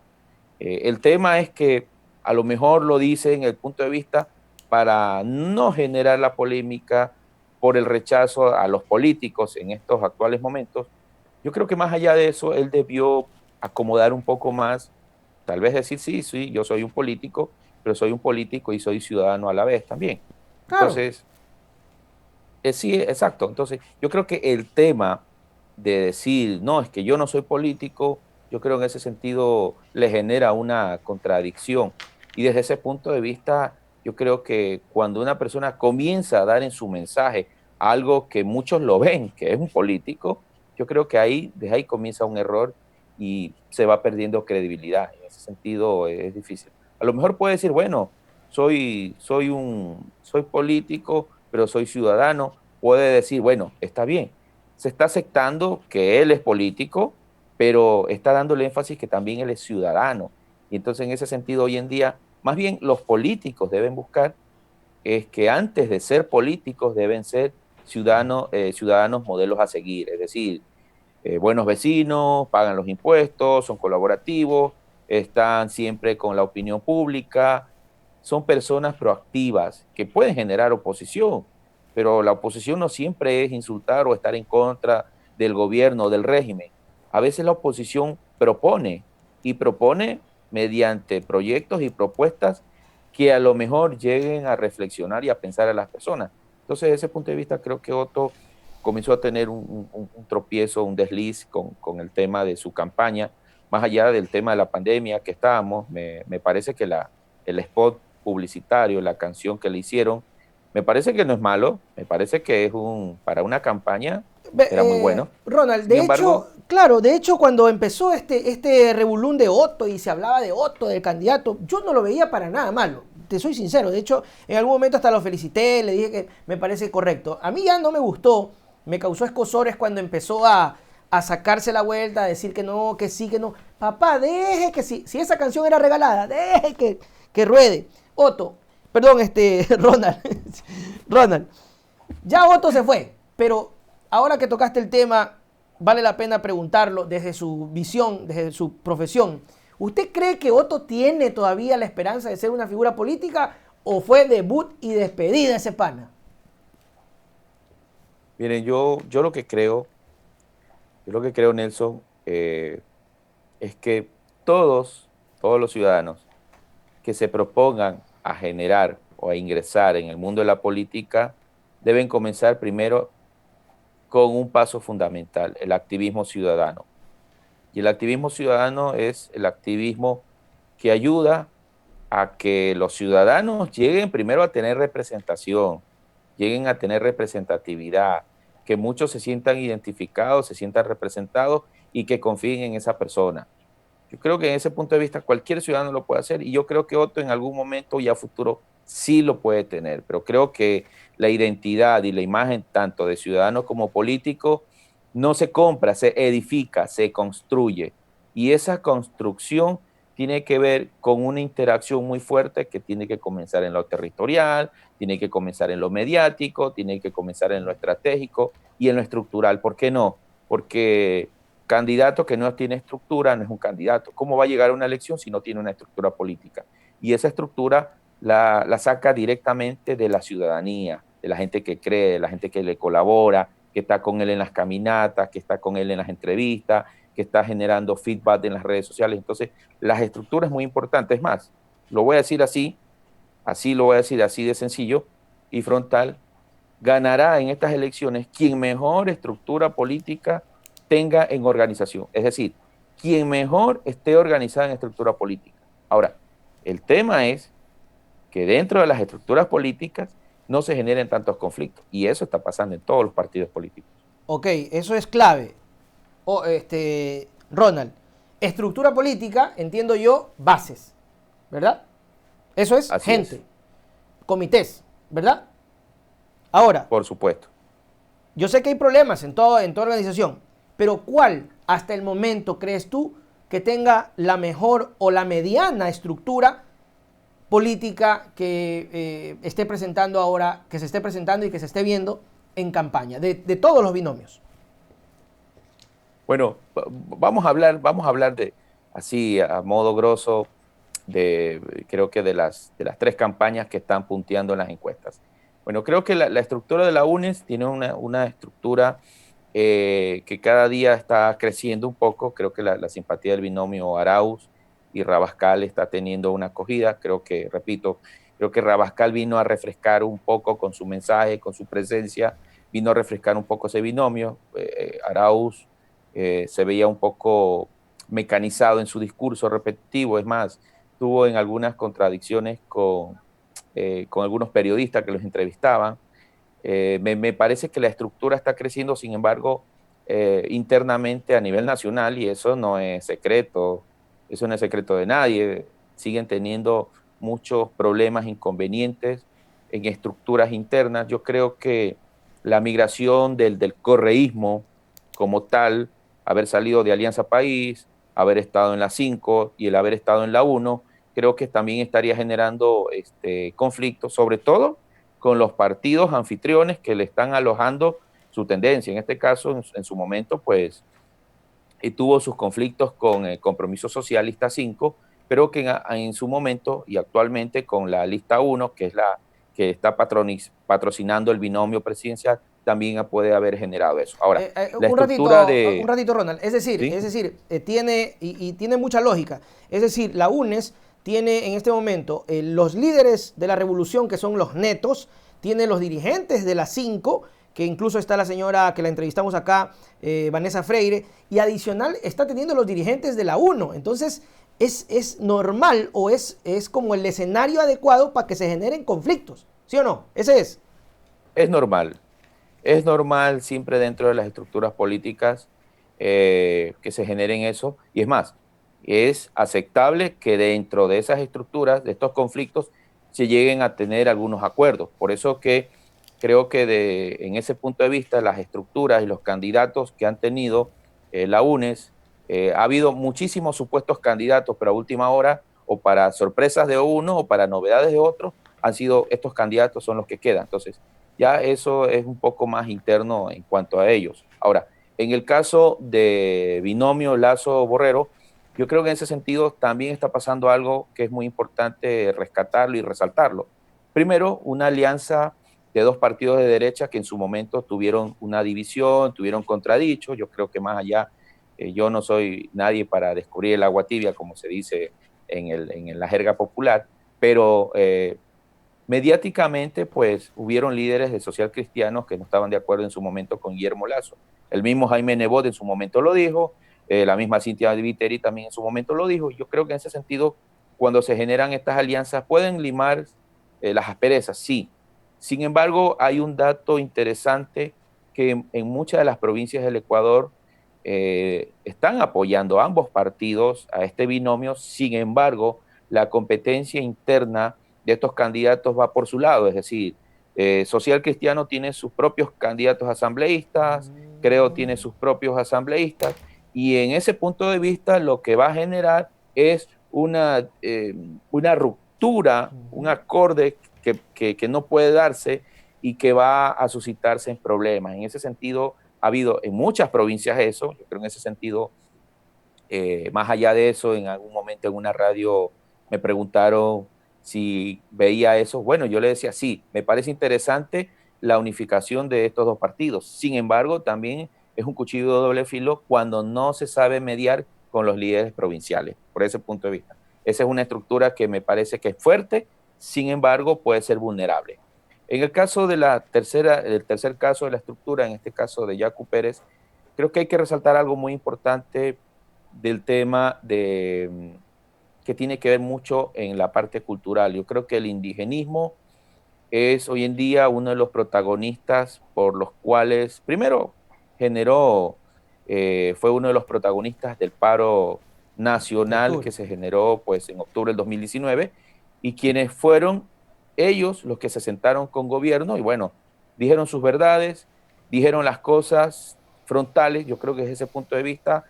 el tema es que a lo mejor lo dice en el punto de vista para no generar la polémica por el rechazo a los políticos en estos actuales momentos. Yo creo que más allá de eso, él debió acomodar un poco más, tal vez decir, sí, sí, yo soy un político, pero soy un político y soy ciudadano a la vez también. Claro. Entonces, sí, exacto. Entonces, yo creo que el tema de decir, no, es que yo no soy político, yo creo en ese sentido le genera una contradicción. Y desde ese punto de vista, yo creo que cuando una persona comienza a dar en su mensaje algo que muchos lo ven, que es un político, yo creo que ahí, desde ahí comienza un error y se va perdiendo credibilidad. En ese sentido es difícil. A lo mejor puede decir, bueno, soy político, pero soy ciudadano. Puede decir, bueno, está bien, se está aceptando que él es político, pero está dando el énfasis que también él es ciudadano. Y entonces en ese sentido hoy en día, más bien los políticos deben buscar es que antes de ser políticos deben ser ciudadanos modelos a seguir, es decir, buenos vecinos, pagan los impuestos, son colaborativos, están siempre con la opinión pública, son personas proactivas que pueden generar oposición, pero la oposición no siempre es insultar o estar en contra del gobierno o del régimen. A veces la oposición propone y propone mediante proyectos y propuestas que a lo mejor lleguen a reflexionar y a pensar a las personas. Entonces, desde ese punto de vista, creo que Otto comenzó a tener un tropiezo, un desliz con el tema de su campaña, más allá del tema de la pandemia que estábamos. Me parece que el spot publicitario, la canción que le hicieron, me parece que no es malo, me parece que es para una campaña, era muy bueno. Ronald, Sin de hecho, embargo, claro, de hecho cuando empezó este revolún de Otto y se hablaba de Otto, del candidato, yo no lo veía para nada malo, te soy sincero. De hecho, en algún momento hasta lo felicité, le dije que me parece correcto. A mí ya no me gustó, me causó escozores cuando empezó a sacarse la vuelta, a decir que no, que sí, que no. Papá, deje que si esa canción era regalada, deje que ruede. Otto, perdón, Ronald, Ronald, ya Otto se fue, pero ahora que tocaste el tema, vale la pena preguntarlo desde su visión, desde su profesión. ¿Usted cree que Otto tiene todavía la esperanza de ser una figura política o fue debut y despedida ese pana? miren, yo lo que creo, Nelson, es que todos los ciudadanos que se propongan a generar o a ingresar en el mundo de la política deben comenzar primero con un paso fundamental, el activismo ciudadano. Y el activismo ciudadano es el activismo que ayuda a que los ciudadanos lleguen primero a tener representación, lleguen a tener representatividad, que muchos se sientan identificados, se sientan representados y que confíen en esa persona. Yo creo que en ese punto de vista cualquier ciudadano lo puede hacer y yo creo que Otto en algún momento y a futuro sí lo puede tener, pero creo que la identidad y la imagen tanto de ciudadano como político no se compra, se edifica, se construye y esa construcción tiene que ver con una interacción muy fuerte que tiene que comenzar en lo territorial, tiene que comenzar en lo mediático, tiene que comenzar en lo estratégico y en lo estructural. ¿Por qué no? Porque candidato que no tiene estructura no es un candidato. ¿Cómo va a llegar a una elección si no tiene una estructura política? Y esa estructura la saca directamente de la ciudadanía, de la gente que cree, de la gente que le colabora, que está con él en las caminatas, que está con él en las entrevistas, que está generando feedback en las redes sociales. Entonces, las estructuras es muy importante. Es más, lo voy a decir así lo voy a decir así de sencillo y frontal, ganará en estas elecciones quien mejor estructura política tenga en organización. Es decir, quien mejor esté organizada en estructura política. Ahora, el tema es que dentro de las estructuras políticas no se generen tantos conflictos. Y eso está pasando en todos los partidos políticos. Ok, eso es clave. Ronald, estructura política, entiendo yo, bases, ¿verdad? Eso es Así gente, es. comités, ¿verdad? Ahora, Por supuesto. yo sé que hay problemas en toda organización, pero ¿cuál hasta el momento crees tú que tenga la mejor o la mediana estructura política que esté presentando ahora, que se esté presentando y que se esté viendo en campaña, de todos los binomios? Bueno, vamos a hablar de, así a modo grosso, creo que de las tres campañas que están punteando en las encuestas. Bueno, creo que la estructura de la UNES tiene una estructura que cada día está creciendo un poco. Creo que la simpatía del binomio Arauz y Rabascal está teniendo una acogida. Repito, creo que Rabascal vino a refrescar un poco con su mensaje, con su presencia, vino a refrescar un poco ese binomio. Arauz se veía un poco mecanizado en su discurso repetitivo, es más, tuvo en algunas contradicciones con algunos periodistas que los entrevistaban. Me parece que la estructura está creciendo, sin embargo, internamente a nivel nacional, y eso no es secreto de nadie. Siguen teniendo muchos problemas, inconvenientes en estructuras internas. Yo creo que la migración del correísmo como tal, haber salido de Alianza País, haber estado en la 5 y el haber estado en la 1, creo que también estaría generando conflictos, sobre todo con los partidos anfitriones que le están alojando su tendencia. En este caso, en su momento, pues, tuvo sus conflictos con el Compromiso Socialista 5, pero que en su momento y actualmente con la lista 1, que es la que está patrocinando el binomio presidencial, también puede haber generado eso. Ahora, la estructura un ratito, Ronald. Es decir, ¿sí? tiene, y tiene mucha lógica. Es decir, la UNES tiene en este momento los líderes de la revolución, que son los netos, tiene los dirigentes de la 5, que incluso está la señora que la entrevistamos acá, Vanessa Freire, y adicional está teniendo los dirigentes de la 1. Entonces, es normal o es como el escenario adecuado para que se generen conflictos, ¿sí o no? Ese es. Es normal. Es normal siempre dentro de las estructuras políticas que se generen eso. Y es más, es aceptable que dentro de esas estructuras, de estos conflictos, se lleguen a tener algunos acuerdos. Por eso que creo que en ese punto de vista, las estructuras y los candidatos que han tenido la UNES, ha habido muchísimos supuestos candidatos, pero a última hora, o para sorpresas de uno o para novedades de otros, han sido estos candidatos son los que quedan. Entonces, ya eso es un poco más interno en cuanto a ellos. Ahora, en el caso de binomio Lazo-Borrero, yo creo que en ese sentido también está pasando algo que es muy importante rescatarlo y resaltarlo. Primero, una alianza de dos partidos de derecha que en su momento tuvieron una división, tuvieron contradichos. Yo creo que más allá, yo no soy nadie para descubrir el agua tibia, como se dice en la jerga popular, pero mediáticamente, pues, hubieron líderes de social cristianos que no estaban de acuerdo en su momento con Guillermo Lazo. El mismo Jaime Nebot en su momento lo dijo, la misma Cintia Viteri también en su momento lo dijo. Yo creo que en ese sentido, cuando se generan estas alianzas, pueden limar las asperezas, sí. Sin embargo, hay un dato interesante que en muchas de las provincias del Ecuador están apoyando a ambos partidos, a este binomio. Sin embargo, la competencia interna de estos candidatos va por su lado, es decir, Social Cristiano tiene sus propios candidatos asambleístas, Creo tiene sus propios asambleístas, y en ese punto de vista lo que va a generar es una ruptura, un acorde que no puede darse y que va a suscitarse en problemas. En ese sentido, ha habido en muchas provincias eso. Yo creo en ese sentido, más allá de eso, en algún momento en una radio me preguntaron si veía eso. Bueno, yo le decía, sí, me parece interesante la unificación de estos dos partidos. Sin embargo, también es un cuchillo de doble filo cuando no se sabe mediar con los líderes provinciales, por ese punto de vista. Esa es una estructura que me parece que es fuerte, sin embargo, puede ser vulnerable. En el caso de el tercer caso de la estructura, en este caso de Yacu Pérez, creo que hay que resaltar algo muy importante del tema que tiene que ver mucho en la parte cultural. Yo creo que el indigenismo es hoy en día uno de los protagonistas por los cuales, primero, fue uno de los protagonistas del paro nacional que se generó pues, en octubre del 2019, y quienes fueron ellos los que se sentaron con gobierno y bueno, dijeron sus verdades, dijeron las cosas frontales. Yo creo que desde ese punto de vista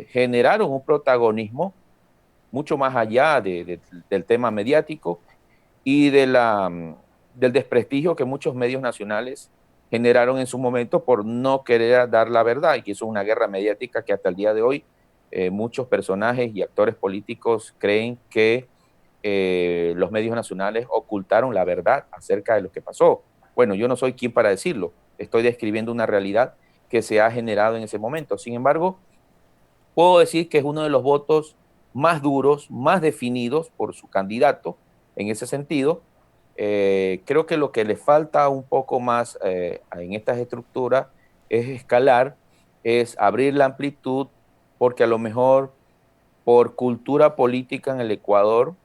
generaron un protagonismo mucho más allá del tema mediático y del desprestigio que muchos medios nacionales generaron en su momento por no querer dar la verdad, y que eso es una guerra mediática que hasta el día de hoy muchos personajes y actores políticos creen que los medios nacionales ocultaron la verdad acerca de lo que pasó. Bueno, yo no soy quien para decirlo, estoy describiendo una realidad que se ha generado en ese momento. Sin embargo, puedo decir que es uno de los votos más duros, más definidos por su candidato en ese sentido. Creo que lo que le falta un poco más en estas estructuras es escalar, es abrir la amplitud, porque a lo mejor por cultura política en el Ecuador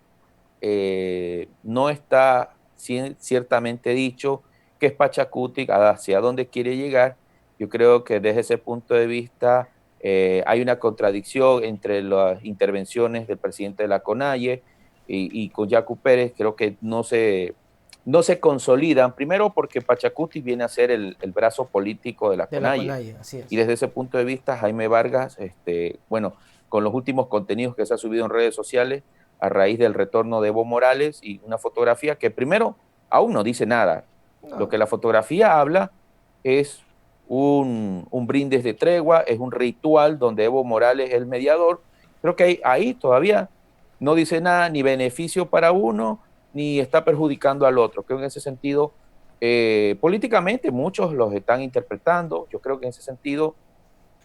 no está ciertamente dicho qué es Pachacuti, hacia dónde quiere llegar. Yo creo que desde ese punto de vista hay una contradicción entre las intervenciones del presidente de la CONAIE y con Yacu Pérez. Creo que no se consolidan, primero porque Pachacuti viene a ser el brazo político de la De la CONAIE, CONAIE, así y es. desde ese punto de vista Jaime Vargas, bueno, con los últimos contenidos que se ha subido en redes sociales a raíz del retorno de Evo Morales y una fotografía que primero aún no dice nada. Lo No. que la fotografía habla es un brindis de tregua, es un ritual donde Evo Morales es el mediador. Creo que ahí todavía no dice nada, ni beneficio para uno, ni está perjudicando al otro. Creo que en ese sentido, políticamente muchos los están interpretando. Yo creo que en ese sentido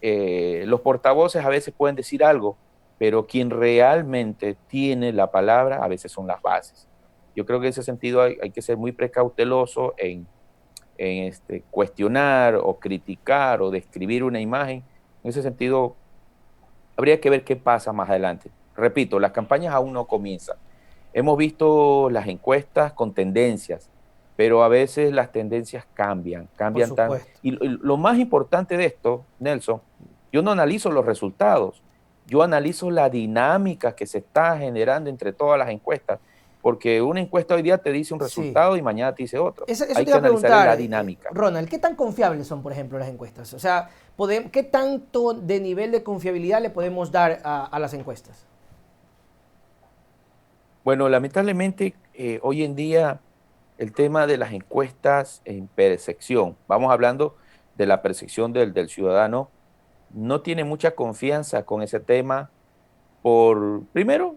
los portavoces a veces pueden decir algo, pero quien realmente tiene la palabra a veces son las bases. Yo creo que en ese sentido hay que ser muy precauteloso en cuestionar o criticar o describir una imagen. En ese sentido, habría que ver qué pasa más adelante. Repito, las campañas aún no comienzan. Hemos visto las encuestas con tendencias, pero a veces las tendencias cambian, Por cambian tan... supuesto. Y lo más importante de esto, Nelson, yo no analizo los resultados, yo analizo la dinámica que se está generando entre todas las encuestas, porque una encuesta hoy día te dice un Sí. resultado y mañana te dice otro. Eso Hay te que iba a analizar preguntar, la dinámica. Ronald, ¿qué tan confiables son, por ejemplo, las encuestas? O sea, ¿qué tanto de nivel de confiabilidad le podemos dar a las encuestas? Bueno, lamentablemente, hoy en día el tema de las encuestas en percepción, vamos hablando de la percepción del ciudadano, no tiene mucha confianza con ese tema primero,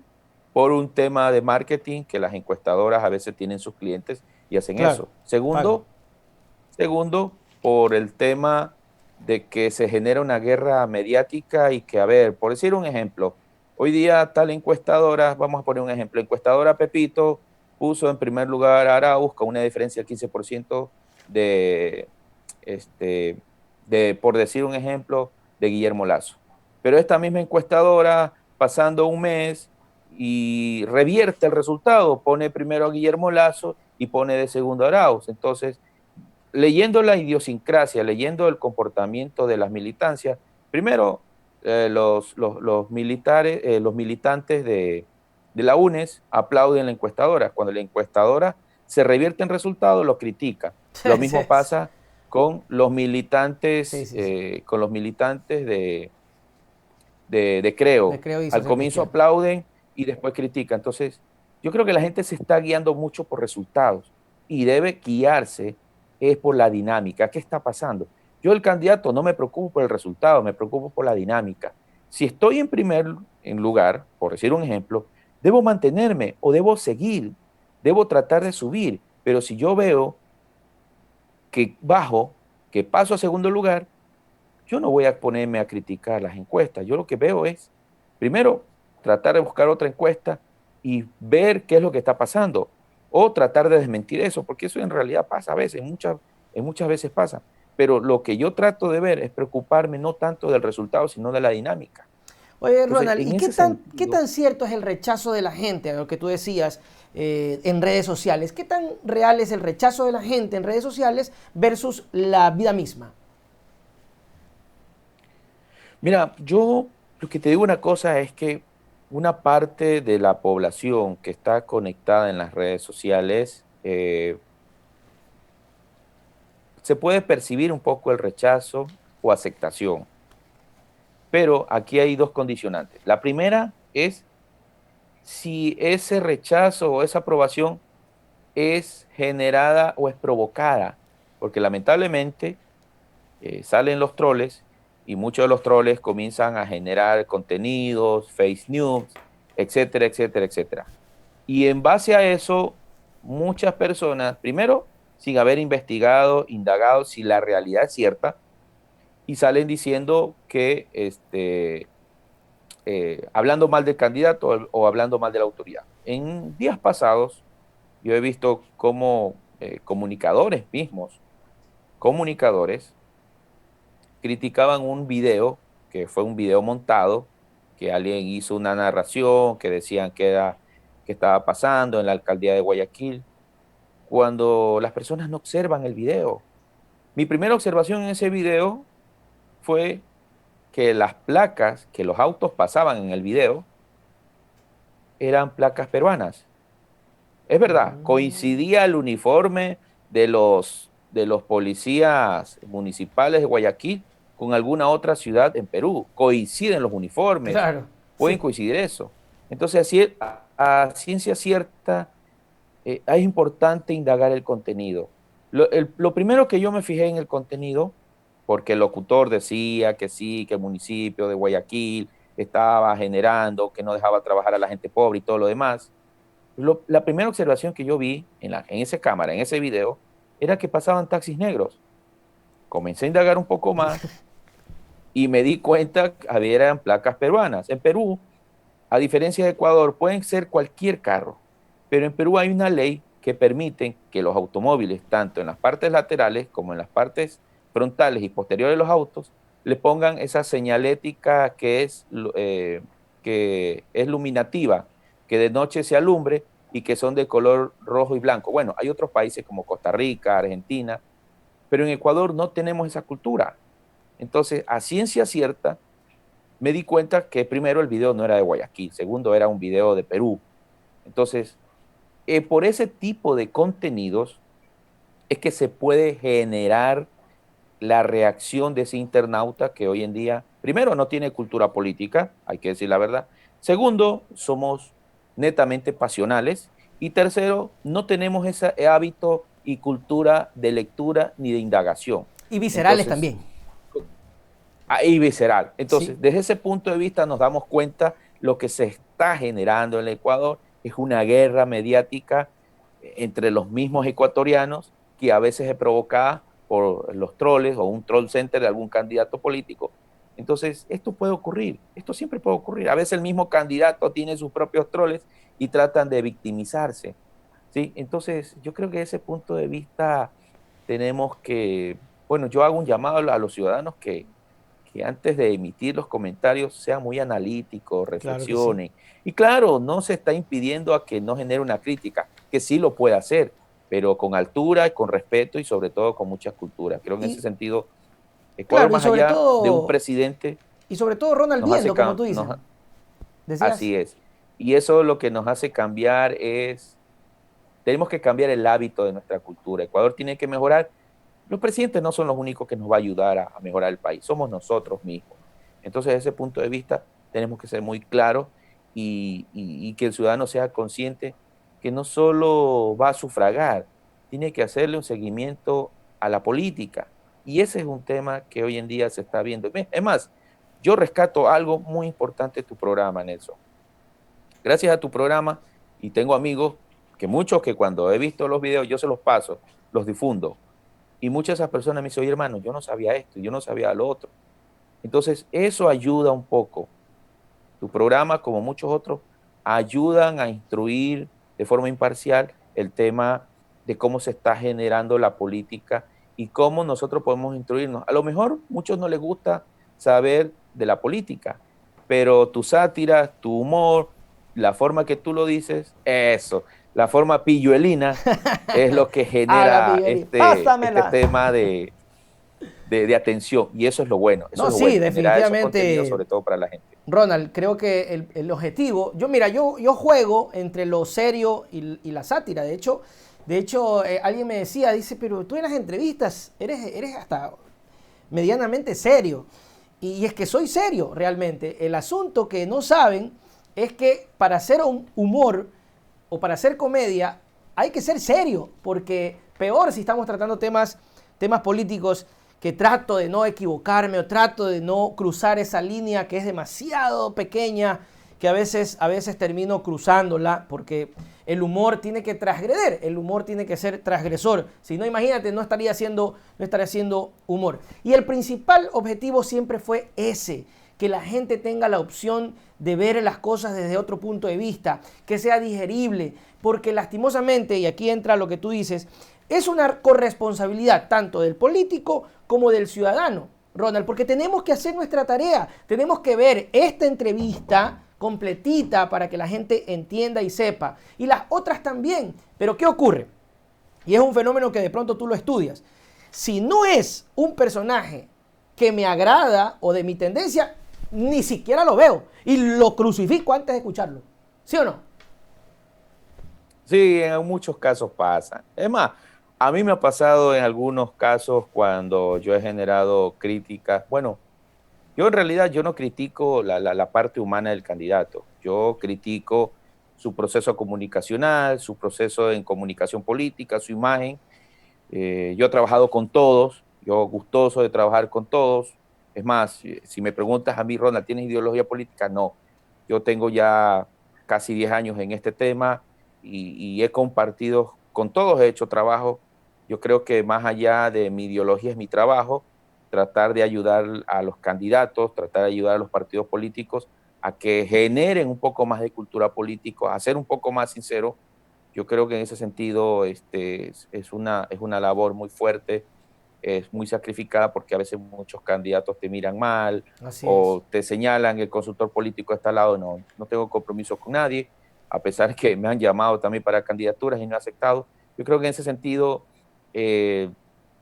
por un tema de marketing que las encuestadoras a veces tienen sus clientes y hacen Claro, eso. pagan. Segundo, por el tema de que se genera una guerra mediática y que, a ver, por decir un ejemplo, hoy día tal encuestadora, vamos a poner un ejemplo, encuestadora Pepito puso en primer lugar a Arauz con una diferencia del 15% de, este, por decir un ejemplo, de Guillermo Lazo. Pero esta misma encuestadora, pasando un mes y revierte el resultado, pone primero a Guillermo Lazo y pone de segundo a Arauz. Entonces, leyendo la idiosincrasia, leyendo el comportamiento de las militancias, primero los militares, los militantes de la UNES aplauden la encuestadora. Cuando la encuestadora se revierte en resultados, lo critica. Lo mismo pasa Sí, sí, sí. con los militantes de Creo. De Creo y Al Social comienzo Cristiano. aplauden y después critican. Entonces, yo creo que la gente se está guiando mucho por resultados y debe guiarse es por la dinámica. ¿Qué está pasando? Yo, el candidato, no me preocupo por el resultado, me preocupo por la dinámica. Si estoy en lugar, por decir un ejemplo, debo mantenerme o debo seguir, debo tratar de subir. Pero si yo veo que bajo, que paso a segundo lugar, yo no voy a ponerme a criticar las encuestas. Yo lo que veo es, primero, tratar de buscar otra encuesta y ver qué es lo que está pasando. O tratar de desmentir eso, porque eso en realidad pasa a veces, en muchas veces pasa. Pero lo que yo trato de ver es preocuparme no tanto del resultado, sino de la dinámica. Oye, Entonces, Ronald, ¿y en ese qué sentido, tan cierto es el rechazo de la gente, a lo que tú decías, en redes sociales? ¿Qué tan real es el rechazo de la gente en redes sociales versus la vida misma? mira, yo lo que te digo una cosa es que una parte de la población que está conectada en las redes sociales, se puede percibir un poco el rechazo o aceptación, Pero aquí hay dos condicionantes. La primera es si ese rechazo o esa aprobación es generada o es provocada, porque lamentablemente salen los troles y muchos de los troles comienzan a generar contenidos, fake news, etcétera, etcétera, etcétera. Y en base a eso, muchas personas, primero, sin haber investigado, indagado si la realidad es cierta, y salen diciendo que, hablando mal del candidato o hablando mal de la autoridad. En días pasados, yo he visto cómo comunicadores mismos, comunicadores, criticaban un video, que fue un video montado, que alguien hizo una narración, que decían que estaba pasando en la alcaldía de Guayaquil, cuando las personas no observan el video. Mi primera observación en ese video fue que las placas que los autos pasaban en el video eran placas peruanas. Es verdad, coincidía el uniforme de los policías municipales de Guayaquil con alguna otra ciudad en Perú. Coinciden los uniformes, Claro, pueden sí. coincidir eso. Entonces, así, a ciencia cierta, es importante indagar el contenido. Lo primero que yo me fijé en el contenido, porque el locutor decía que sí, que el municipio de Guayaquil estaba generando, que no dejaba trabajar a la gente pobre y todo lo demás. La primera observación que yo vi en esa cámara, en ese video, era que pasaban taxis negros. Comencé a indagar un poco más y me di cuenta que eran placas peruanas. En Perú, a diferencia de Ecuador, pueden ser cualquier carro, pero en Perú hay una ley que permite que los automóviles, tanto en las partes laterales como en las partes frontales y posteriores de los autos, le pongan esa señalética que es luminativa, que de noche se alumbre y que son de color rojo y blanco. Bueno, hay otros países como Costa Rica, Argentina, pero en Ecuador no tenemos esa cultura. Entonces, a ciencia cierta, me di cuenta que primero el video no era de Guayaquil, segundo era un video de Perú. Entonces, por ese tipo de contenidos es que se puede generar la reacción de ese internauta que hoy en día, primero, no tiene cultura política, hay que decir la verdad. Segundo, somos netamente pasionales. Y tercero, no tenemos ese hábito y cultura de lectura ni de indagación. Y viscerales Entonces, también. y visceral. Sí. Entonces, desde ese punto de vista nos damos cuenta lo que se está generando en el Ecuador es una guerra mediática entre los mismos ecuatorianos que a veces es provocada por los troles o un troll center de algún candidato político. Entonces, esto puede ocurrir, esto siempre puede ocurrir. A veces el mismo candidato tiene sus propios troles y tratan de victimizarse, ¿sí? Entonces, yo creo que desde ese punto de vista tenemos que, bueno, yo hago un llamado a los ciudadanos que antes de emitir los comentarios sean muy analíticos, Claro que sí. reflexionen. Y claro, no se está impidiendo a que no genere una crítica, que sí lo puede hacer, pero con altura, con respeto y sobre todo con mucha cultura. Creo que en ese Y sentido, Ecuador claro, más allá de un presidente y sobre todo Ronald nos hace, viendo, como tú dices. Decías. así es. Y eso lo que nos hace cambiar es, tenemos que cambiar el hábito de nuestra cultura. Ecuador tiene que mejorar. Los presidentes no son los únicos que nos va a ayudar a mejorar el país, somos nosotros mismos. Entonces, desde ese punto de vista, tenemos que ser muy claros y que el ciudadano sea consciente que no solo va a sufragar, tiene que hacerle un seguimiento a la política. Y ese es un tema que hoy en día se está viendo. Es más, yo rescato algo muy importante de tu programa, Nelson. Gracias a tu programa, y tengo amigos que muchos que cuando he visto los videos, yo se los paso, los difundo. Y muchas de esas personas me dicen, oye hermano, yo no sabía esto, yo no sabía lo otro. Entonces, eso ayuda un poco. Tu programa, como muchos otros, ayudan a instruir de forma imparcial el tema de cómo se está generando la política y cómo nosotros podemos instruirnos. A lo mejor a muchos no les gusta saber de la política, pero tu sátira, tu humor, la forma que tú lo dices, eso, la forma pilluelina es lo que A la genera pillería. este Pásamela. tema de atención. Y eso es lo bueno, eso No, es lo sí, bueno, generar esos contenidos definitivamente, sobre todo para la gente. Ronald, creo que el objetivo, mira, yo juego entre lo serio y la sátira. De hecho, alguien me decía, dice, pero tú en las entrevistas eres hasta medianamente serio. Y es que soy serio realmente. El asunto que no saben es que para hacer un humor o para hacer comedia hay que ser serio, porque peor si estamos tratando temas políticos, que trato de no equivocarme o trato de no cruzar esa línea que es demasiado pequeña, que a veces termino cruzándola, porque el humor tiene que transgreder, el humor tiene que ser transgresor. Si no, imagínate, no estaría haciendo humor. Y el principal objetivo siempre fue ese, que la gente tenga la opción de ver las cosas desde otro punto de vista, que sea digerible, porque lastimosamente, y aquí entra lo que tú dices, es una corresponsabilidad tanto del político como del ciudadano, Ronald, porque tenemos que hacer nuestra tarea, tenemos que ver esta entrevista completita para que la gente entienda y sepa, y las otras también. Pero ¿qué ocurre? Y es un fenómeno que de pronto tú lo estudias. Si no es un personaje que me agrada o de mi tendencia, ni siquiera lo veo y lo crucifico antes de escucharlo. ¿Sí o no? Sí, en muchos casos pasa. Es más, a mí me ha pasado en algunos casos cuando yo he generado críticas. Bueno, yo en realidad yo no critico la parte humana del candidato. Yo critico su proceso comunicacional, su proceso en comunicación política, su imagen. Yo he trabajado con todos, yo gustoso de trabajar con todos. Es más, si me preguntas a mí, Ronald, ¿tienes ideología política? No. Yo tengo ya casi 10 años en este tema y he compartido con todos, he hecho trabajo. Yo creo que más allá de mi ideología es mi trabajo, tratar de ayudar a los candidatos, tratar de ayudar a los partidos políticos a que generen un poco más de cultura política, a ser un poco más sinceros. Yo creo que en ese sentido es una labor muy fuerte, es muy sacrificada porque a veces muchos candidatos te miran mal Así es. o te señalan el consultor político está al lado. No, no tengo compromiso con nadie, a pesar que me han llamado también para candidaturas y no he aceptado. Yo creo que en ese sentido eh,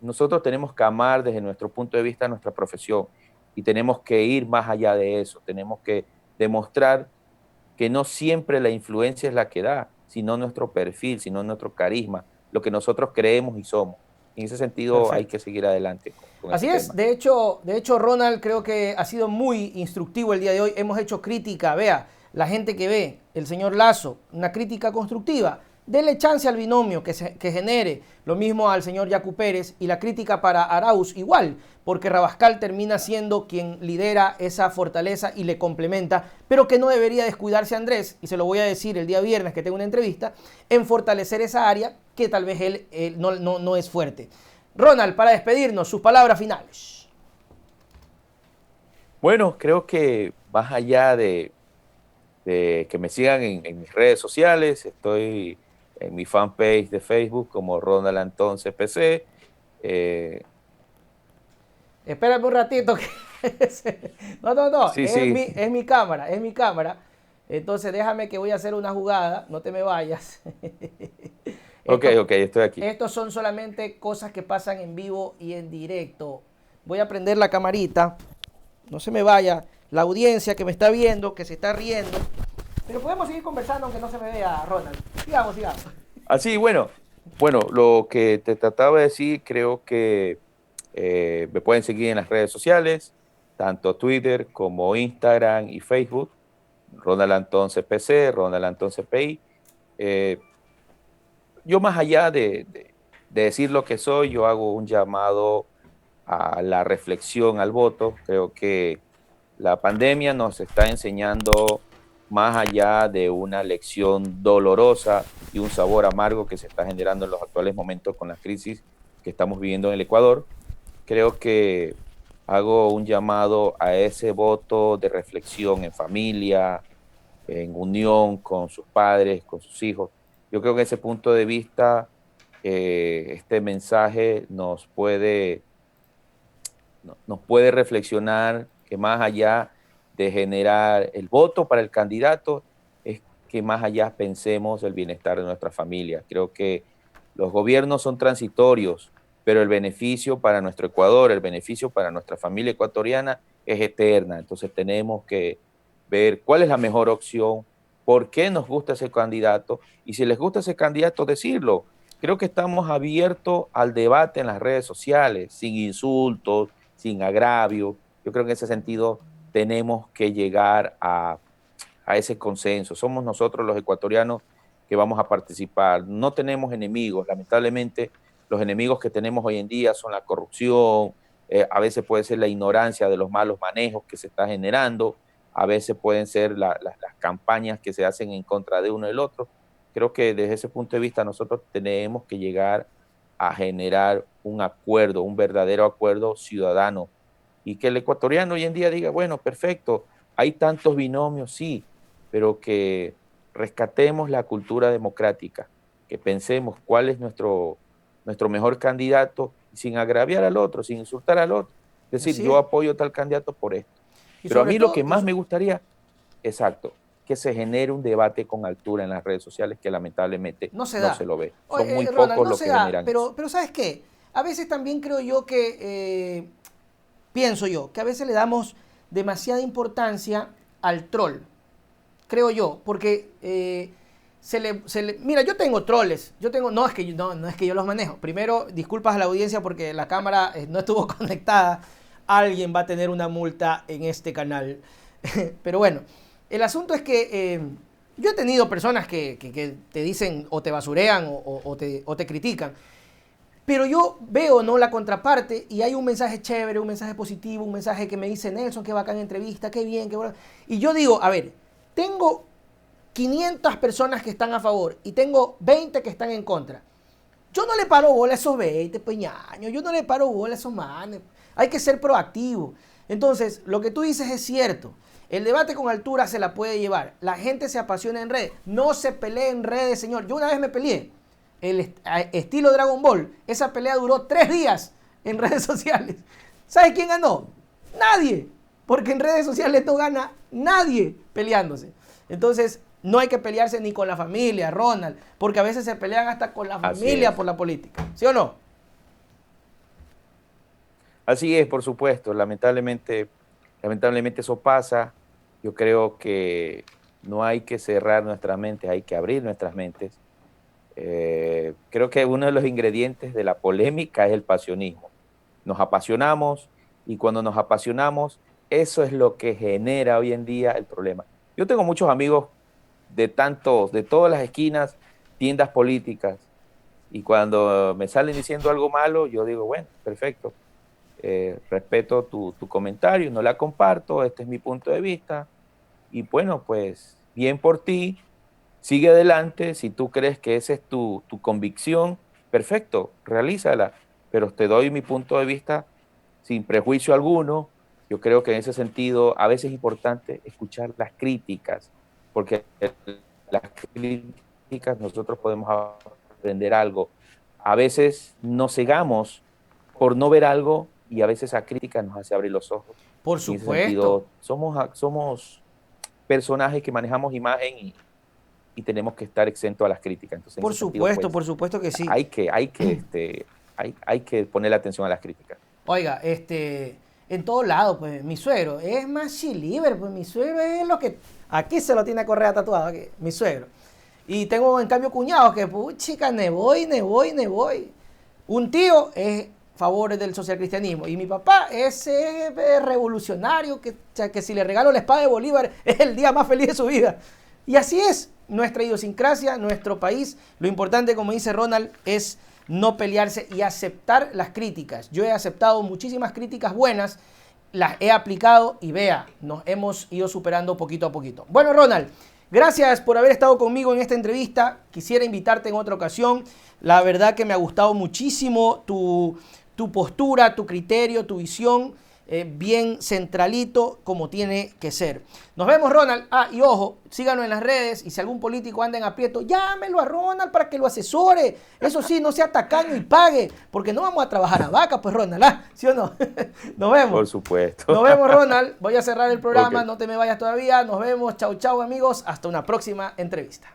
nosotros tenemos que amar desde nuestro punto de vista nuestra profesión y tenemos que ir más allá de eso, tenemos que demostrar que no siempre la influencia es la que da, sino nuestro perfil, sino nuestro carisma, lo que nosotros creemos y somos. En ese sentido hay Perfecto. que seguir adelante con ese Así es, tema. de hecho, Ronald, creo que ha sido muy instructivo el día de hoy. Hemos hecho crítica, vea, la gente que ve, el señor Lazo, una crítica constructiva. Dele chance al binomio que genere, lo mismo al señor Yacu Pérez, y la crítica para Arauz igual, porque Rabascal termina siendo quien lidera esa fortaleza y le complementa, pero que no debería descuidarse Andrés, y se lo voy a decir el día viernes que tengo una entrevista, en fortalecer esa área que tal vez él no es fuerte. Ronald, para despedirnos, sus palabras finales. Bueno, creo que más allá de que me sigan en mis redes sociales, estoy en mi fanpage de Facebook como Ronald Antón CPC. Espérame un ratito. No, Sí, sí, es mi cámara, es mi cámara. Entonces déjame que voy a hacer una jugada, no te me vayas. ok, Estos, ok, estoy aquí. estos son solamente cosas que pasan en vivo y en directo. Voy a prender la camarita, no se me vaya la audiencia que me está viendo, que se está riendo. Pero podemos seguir conversando aunque no se me vea, Ronald. Sigamos. Así, bueno, lo que te trataba de decir, creo que me pueden seguir en las redes sociales, tanto Twitter como Instagram y Facebook, Ronald Antón CPC, Ronald Antón CPI. Eh, yo más allá de decir lo que soy, yo hago un llamado a la reflexión, al voto. Creo que la pandemia nos está enseñando más allá de una lección dolorosa y un sabor amargo que se está generando en los actuales momentos con la crisis que estamos viviendo en el Ecuador. Creo que hago un llamado a ese voto de reflexión en familia, en unión con sus padres, con sus hijos. Yo creo que ese punto de vista, este mensaje nos puede reflexionar que más allá de generar el voto para el candidato, es que más allá pensemos el bienestar de nuestra familia. Creo que los gobiernos son transitorios, pero el beneficio para nuestro Ecuador, el beneficio para nuestra familia ecuatoriana es eterna. Entonces tenemos que ver cuál es la mejor opción, por qué nos gusta ese candidato y si les gusta ese candidato, decirlo. Creo que estamos abiertos al debate en las redes sociales, sin insultos, sin agravio. Yo creo que en ese sentido tenemos que llegar a ese consenso. Somos nosotros los ecuatorianos que vamos a participar. No tenemos enemigos, lamentablemente los enemigos que tenemos hoy en día son la corrupción, a veces puede ser la ignorancia de los malos manejos que se está generando, a veces pueden ser las campañas que se hacen en contra de uno y del otro. Creo que desde ese punto de vista nosotros tenemos que llegar a generar un acuerdo, un verdadero acuerdo ciudadano, y que el ecuatoriano hoy en día diga, bueno, perfecto, hay tantos binomios, sí, pero que rescatemos la cultura democrática, que pensemos cuál es nuestro mejor candidato sin agraviar al otro, sin insultar al otro. Es decir, Así yo es. apoyo tal candidato por esto. Y Pero a sobre mí lo todo, que más me gustaría, exacto, que se genere un debate con altura en las redes sociales que lamentablemente no se no da. se lo ve. Son Oye, muy Ronald, pocos no los se que da, generan eso. pero ¿sabes qué? A veces también creo yo que, pienso yo, que a veces le damos demasiada importancia al troll, creo yo, porque mira, yo tengo troles, no es que no es que yo los manejo. Primero, disculpas a la audiencia porque la cámara no estuvo conectada. Alguien va a tener una multa en este canal. Pero bueno, el asunto es que yo he tenido personas que te dicen o te basurean o te critican. Pero yo veo, ¿no?, la contraparte y hay un mensaje chévere, un mensaje positivo, un mensaje que me dice Nelson, qué bacán entrevista, qué bien, qué bueno. Y yo digo, a ver, tengo 500 personas que están a favor y tengo 20 que están en contra. Yo no le paro bola a esos 20, peñaños, yo no le paro bola a esos manes. Hay que ser proactivo. Entonces, lo que tú dices es cierto. El debate con altura se la puede llevar. La gente se apasiona en redes. No se pelee en redes, señor. Yo una vez me peleé. Estilo Dragon Ball. Esa pelea duró 3 días en redes sociales. ¿Sabes quién ganó? Nadie. Porque en redes sociales no gana nadie peleándose. Entonces, no hay que pelearse ni con la familia, Ronald, porque a veces se pelean hasta con la familia por la política. ¿Sí o no? Así es, por supuesto. Lamentablemente eso pasa. Yo creo que no hay que cerrar nuestras mentes, hay que abrir nuestras mentes. Creo que uno de los ingredientes de la polémica es el pasionismo. Nos apasionamos y cuando nos apasionamos, eso es lo que genera hoy en día el problema. Yo tengo muchos amigos de todas las esquinas, tiendas políticas, y cuando me salen diciendo algo malo, yo digo, bueno, perfecto, respeto tu comentario, no la comparto, este es mi punto de vista, y bueno, pues bien por ti, sigue adelante, si tú crees que esa es tu convicción, perfecto, realízala, pero te doy mi punto de vista sin prejuicio alguno. Yo creo que en ese sentido a veces es importante escuchar las críticas, porque las críticas nosotros podemos aprender algo. A veces nos cegamos por no ver algo y a veces esa crítica nos hace abrir los ojos. Por En ese supuesto. sentido, somos personajes que manejamos imagen y tenemos que estar exentos a las críticas. Entonces, en ese sentido, pues, Por supuesto que sí. hay que ponerle atención a las críticas. Oiga, en todo lado, pues, mi suegro es más chiliver, pues mi suegro es lo que, aquí se lo tiene Correa tatuado, aquí, mi suegro. Y tengo, en cambio, cuñados que, chica, ne voy. Un tío es a favor del socialcristianismo y mi papá es revolucionario, que si le regalo la espada de Bolívar es el día más feliz de su vida. Y así es nuestra idiosincrasia, nuestro país. Lo importante, como dice Ronald, es no pelearse y aceptar las críticas. Yo he aceptado muchísimas críticas buenas, las he aplicado y vea, nos hemos ido superando poquito a poquito. Bueno, Ronald, gracias por haber estado conmigo en esta entrevista. Quisiera invitarte en otra ocasión. La verdad que me ha gustado muchísimo tu postura, tu criterio, tu visión. Bien centralito como tiene que ser. Nos vemos, Ronald. Y ojo, síganos en las redes y si algún político anda en aprieto, llámelo a Ronald para que lo asesore. Eso sí, no sea tacaño y pague, porque no vamos a trabajar a vaca, pues, Ronald, ¿sí o no? Nos vemos. Por supuesto. Nos vemos, Ronald. Voy a cerrar el programa, Okay. no te me vayas todavía. Nos vemos. Chau, chau, amigos. Hasta una próxima entrevista.